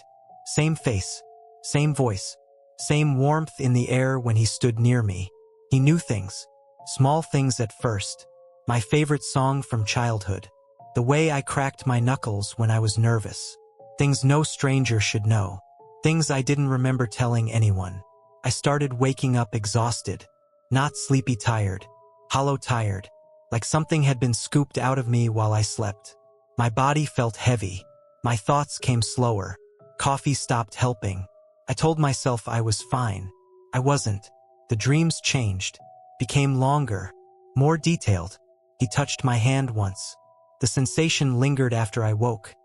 Same face, same voice, same warmth in the air when he stood near me. He knew things, small things at first. My favorite song from childhood. The way I cracked my knuckles when I was nervous. Things no stranger should know. Things I didn't remember telling anyone. I started waking up exhausted. Not sleepy tired, hollow tired, like something had been scooped out of me while I slept. My body felt heavy. My thoughts came slower. Coffee stopped helping. I told myself I was fine. I wasn't. The dreams changed, became longer, more detailed. He touched my hand once. The sensation lingered after I woke.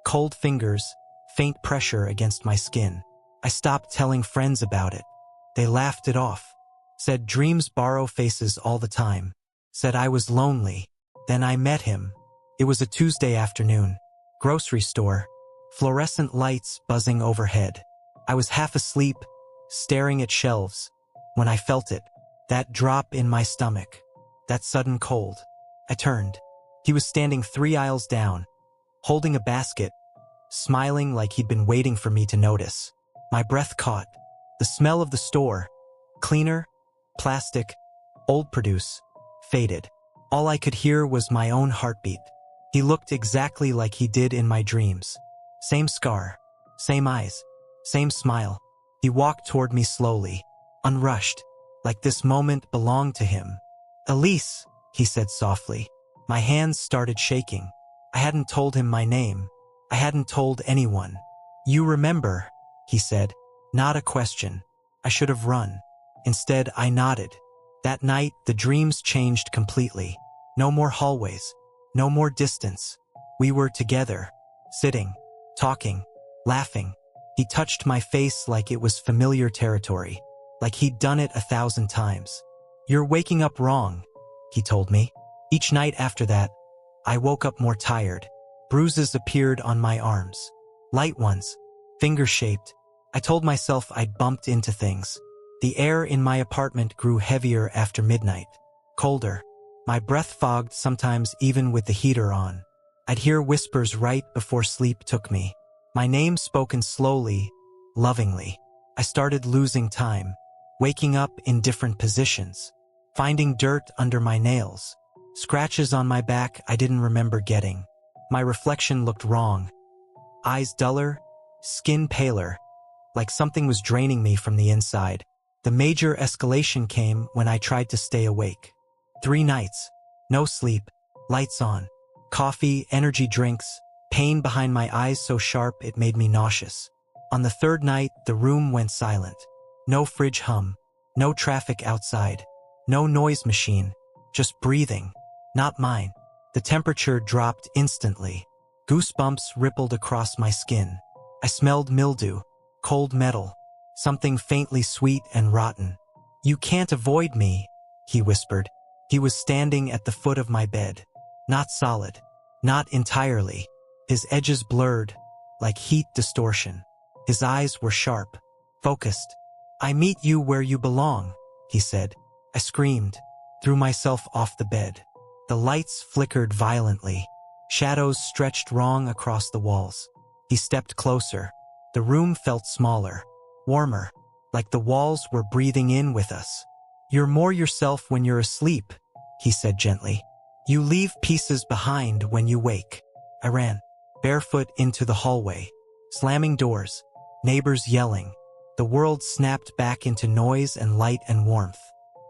Cold fingers, faint pressure against my skin. I stopped telling friends about it. They laughed it off. Said dreams borrow faces all the time. Said I was lonely. Then I met him. It was a Tuesday afternoon. Grocery store. Fluorescent lights buzzing overhead. I was half asleep, staring at shelves, when I felt it. That drop in my stomach. That sudden cold. I turned. He was standing 3 aisles down, holding a basket, smiling like he'd been waiting for me to notice. My breath caught. The smell of the store. Cleaner, plastic, old produce, faded. All I could hear was my own heartbeat. He looked exactly like he did in my dreams. Same scar, same eyes, same smile. He walked toward me slowly, unrushed, like this moment belonged to him. "Elise," he said softly. My hands started shaking. I hadn't told him my name. I hadn't told anyone. "You remember," he said, not a question. I should have run. Instead, I nodded. That night, the dreams changed completely. No more hallways. No more distance. We were together, sitting, talking, laughing. He touched my face like it was familiar territory, like he'd done it 1,000 times. "You're waking up wrong," he told me. Each night after that, I woke up more tired. Bruises appeared on my arms. Light ones, finger-shaped. I told myself I'd bumped into things. The air in my apartment grew heavier after midnight. Colder. My breath fogged sometimes even with the heater on. I'd hear whispers right before sleep took me. My name spoken slowly, lovingly. I started losing time, waking up in different positions, finding dirt under my nails, scratches on my back I didn't remember getting. My reflection looked wrong. Eyes duller, skin paler, like something was draining me from the inside. The major escalation came when I tried to stay awake. 3 nights, no sleep, lights on, coffee, energy drinks, pain behind my eyes so sharp it made me nauseous. On the 3rd night, the room went silent. No fridge hum, no traffic outside, no noise machine, just breathing, not mine. The temperature dropped instantly. Goosebumps rippled across my skin. I smelled mildew, cold metal, something faintly sweet and rotten. "You can't avoid me," he whispered. He was standing at the foot of my bed. Not solid, not entirely. His edges blurred, like heat distortion. His eyes were sharp, focused. "I meet you where you belong," he said. I screamed, threw myself off the bed. The lights flickered violently. Shadows stretched wrong across the walls. He stepped closer. The room felt smaller, warmer, like the walls were breathing in with us. "You're more yourself when you're asleep," he said gently. "You leave pieces behind when you wake." I ran, barefoot into the hallway, slamming doors, neighbors yelling. The world snapped back into noise and light and warmth.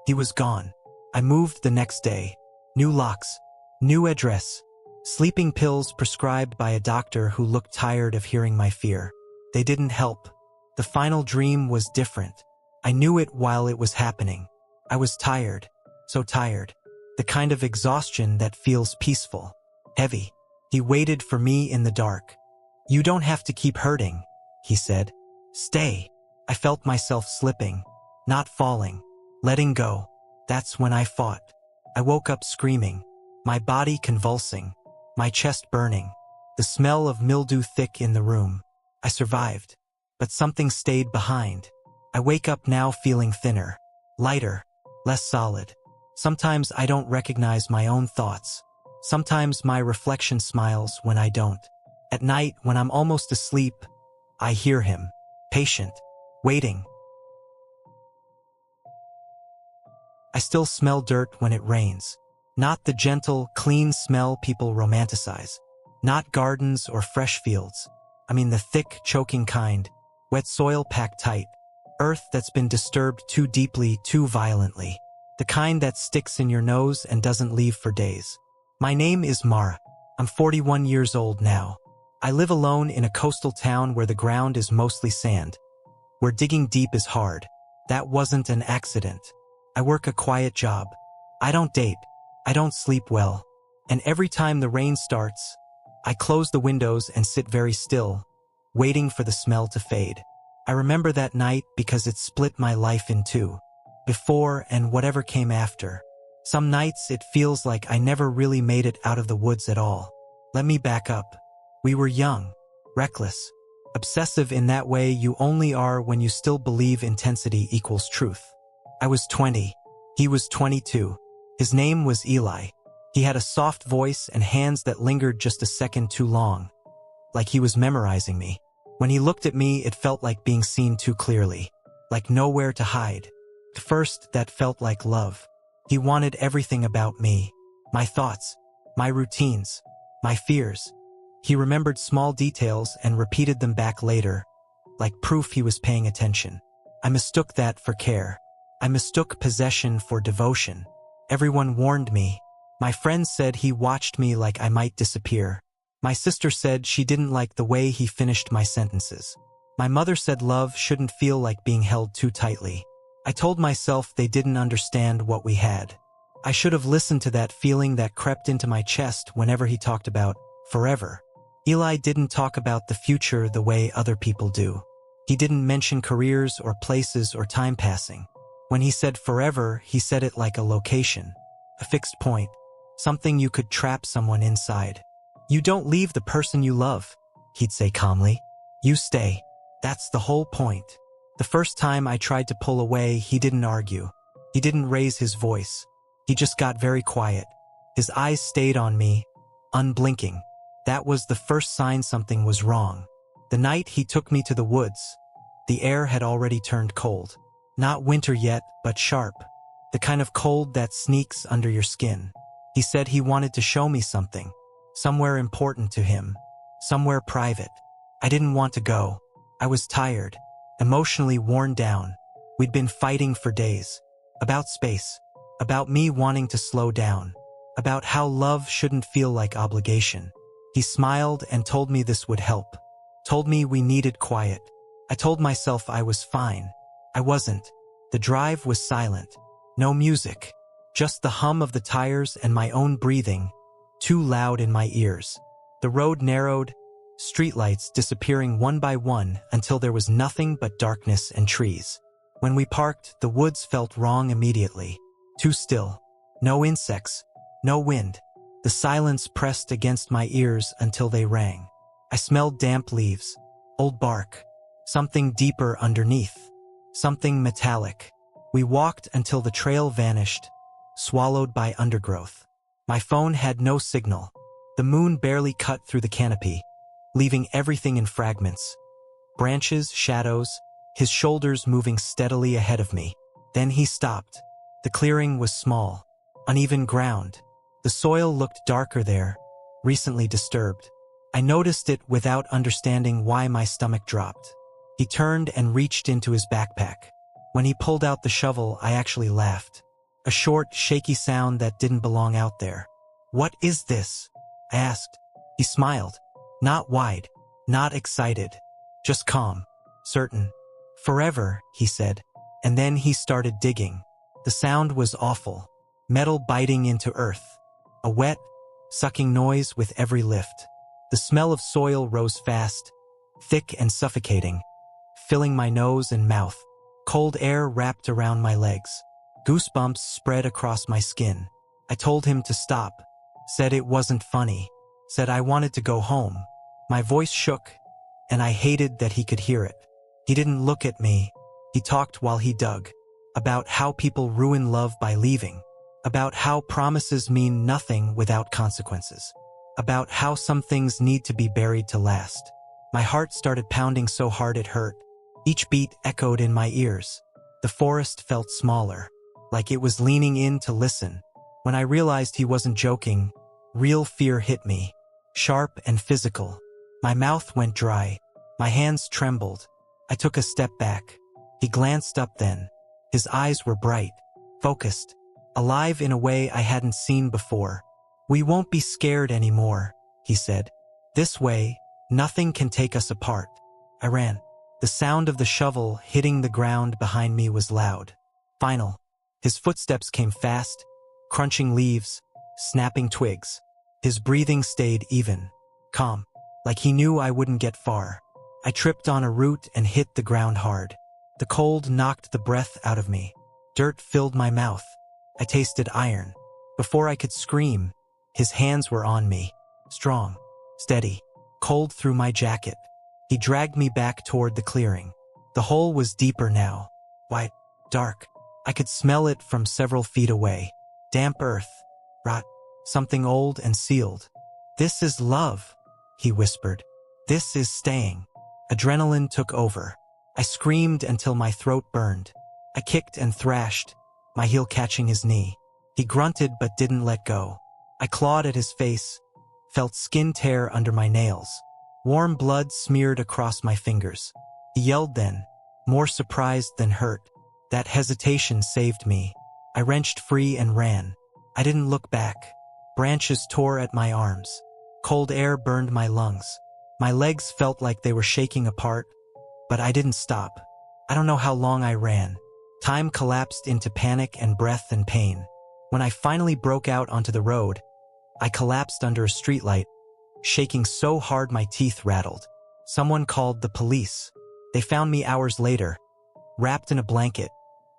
He was gone. I moved the next day. New locks, new address, sleeping pills prescribed by a doctor who looked tired of hearing my fear. They didn't help. The final dream was different. I knew it while it was happening. I was tired, so tired. The kind of exhaustion that feels peaceful, heavy. He waited for me in the dark. "You don't have to keep hurting," he said. "Stay." I felt myself slipping, not falling, letting go. That's when I fought. I woke up screaming, my body convulsing, my chest burning, the smell of mildew thick in the room. I survived, but something stayed behind. I wake up now feeling thinner, lighter, less solid. Sometimes I don't recognize my own thoughts. Sometimes my reflection smiles when I don't. At night, when I'm almost asleep, I hear him, patient, waiting. I still smell dirt when it rains. Not the gentle, clean smell people romanticize. Not gardens or fresh fields. I mean the thick, choking kind, wet soil packed tight, earth that's been disturbed too deeply, too violently. The kind that sticks in your nose and doesn't leave for days. My name is Mara. I'm 41 years old now. I live alone in a coastal town where the ground is mostly sand, where digging deep is hard. That wasn't an accident. I work a quiet job. I don't date. I don't sleep well. And every time the rain starts, I close the windows and sit very still, waiting for the smell to fade. I remember that night because it split my life in two. before and whatever came after. Some nights it feels like I never really made it out of the woods at all. Let me back up. We were young, reckless, obsessive in that way you only are when you still believe intensity equals truth. I was 20. He was 22. His name was Eli. He had a soft voice and hands that lingered just a second too long, like he was memorizing me. When he looked at me, it felt like being seen too clearly, like nowhere to hide. At first, that felt like love. He wanted everything about me, my thoughts, my routines, my fears. He remembered small details and repeated them back later, like proof he was paying attention. I mistook that for care. I mistook possession for devotion. Everyone warned me. My friends said he watched me like I might disappear. My sister said she didn't like the way he finished my sentences. My mother said love shouldn't feel like being held too tightly. I told myself they didn't understand what we had. I should have listened to that feeling that crept into my chest whenever he talked about forever. Eli didn't talk about the future the way other people do. He didn't mention careers or places or time passing. When he said forever, he said it like a location, a fixed point, something you could trap someone inside. You don't leave the person you love, he'd say calmly. You stay. That's the whole point. The first time I tried to pull away, he didn't argue. He didn't raise his voice. He just got very quiet. His eyes stayed on me, unblinking. That was the first sign something was wrong. The night he took me to the woods, the air had already turned cold. Not winter yet, but sharp. The kind of cold that sneaks under your skin. He said he wanted to show me something. Somewhere important to him. Somewhere private. I didn't want to go. I was tired. Emotionally worn down. We'd been fighting for days. About space. About me wanting to slow down. About how love shouldn't feel like obligation. He smiled and told me this would help. Told me we needed quiet. I told myself I was fine. I wasn't. The drive was silent. No music. Just the hum of the tires and my own breathing, too loud in my ears. The road narrowed, streetlights disappearing one by one until there was nothing but darkness and trees. When we parked, the woods felt wrong immediately. Too still. No insects. No wind. The silence pressed against my ears until they rang. I smelled damp leaves, old bark, something deeper underneath, something metallic. We walked until the trail vanished, swallowed by undergrowth. My phone had no signal. The moon barely cut through the canopy, leaving everything in fragments. Branches, shadows, his shoulders moving steadily ahead of me. Then he stopped. The clearing was small, uneven ground. The soil looked darker there, recently disturbed. I noticed it without understanding why my stomach dropped. He turned and reached into his backpack. When he pulled out the shovel, I actually laughed. A short, shaky sound that didn't belong out there. "What is this?" I asked. He smiled. Not wide, not excited, just calm, certain. "Forever," he said. And then he started digging. The sound was awful. Metal biting into earth. A wet, sucking noise with every lift. The smell of soil rose fast, thick and suffocating, filling my nose and mouth. Cold air wrapped around my legs. Goosebumps spread across my skin. I told him to stop. Said it wasn't funny. Said I wanted to go home. My voice shook, and I hated that he could hear it. He didn't look at me. He talked while he dug. About how people ruin love by leaving. About how promises mean nothing without consequences. About how some things need to be buried to last. My heart started pounding so hard it hurt. Each beat echoed in my ears. The forest felt smaller, like it was leaning in to listen. When I realized he wasn't joking, real fear hit me, sharp and physical. My mouth went dry. My hands trembled. I took a step back. He glanced up then. His eyes were bright, focused, alive in a way I hadn't seen before. "We won't be scared anymore," he said. "This way, nothing can take us apart." I ran. The sound of the shovel hitting the ground behind me was loud. Final. His footsteps came fast, crunching leaves, snapping twigs. His breathing stayed even, calm, like he knew I wouldn't get far. I tripped on a root and hit the ground hard. The cold knocked the breath out of me. Dirt filled my mouth. I tasted iron. Before I could scream, his hands were on me. Strong, steady, cold through my jacket. He dragged me back toward the clearing. The hole was deeper now. White, dark. I could smell it from several feet away. Damp earth. Rot. Something old and sealed. "This is love," he whispered. "This is staying." Adrenaline took over. I screamed until my throat burned. I kicked and thrashed, my heel catching his knee. He grunted but didn't let go. I clawed at his face, felt skin tear under my nails. Warm blood smeared across my fingers. He yelled then, more surprised than hurt. That hesitation saved me. I wrenched free and ran. I didn't look back. Branches tore at my arms. Cold air burned my lungs. My legs felt like they were shaking apart, but I didn't stop. I don't know how long I ran. Time collapsed into panic and breath and pain. When I finally broke out onto the road, I collapsed under a streetlight, shaking so hard my teeth rattled. Someone called the police. They found me hours later, wrapped in a blanket,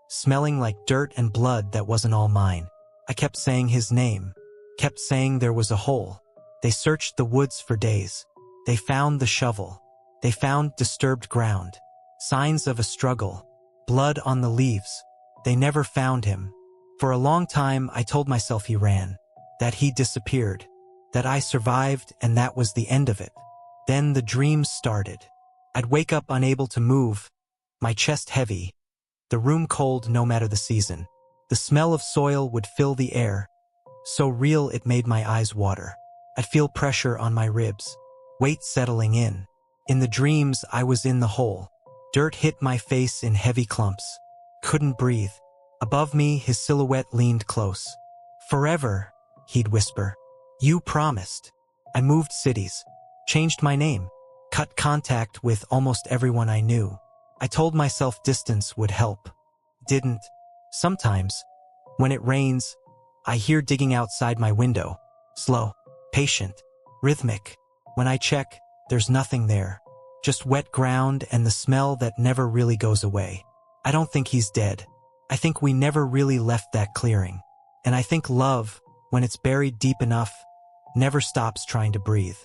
smelling like dirt and blood that wasn't all mine. I kept saying his name, kept saying there was a hole. They searched the woods for days. They found the shovel. They found disturbed ground, signs of a struggle, blood on the leaves. They never found him. For a long time, I told myself he ran, that he disappeared, that I survived and that was the end of it. Then the dreams started. I'd wake up unable to move, my chest heavy, the room cold no matter the season. The smell of soil would fill the air, so real it made my eyes water. I'd feel pressure on my ribs, weight settling in. In the dreams, I was in the hole. Dirt hit my face in heavy clumps. Couldn't breathe. Above me, his silhouette leaned close. "Forever," he'd whisper. "You promised." I moved cities, changed my name, cut contact with almost everyone I knew. I told myself distance would help. Didn't. Sometimes, when it rains, I hear digging outside my window. Slow, patient, rhythmic. When I check, there's nothing there. Just wet ground and the smell that never really goes away. I don't think he's dead. I think we never really left that clearing. And I think love, when it's buried deep enough, never stops trying to breathe.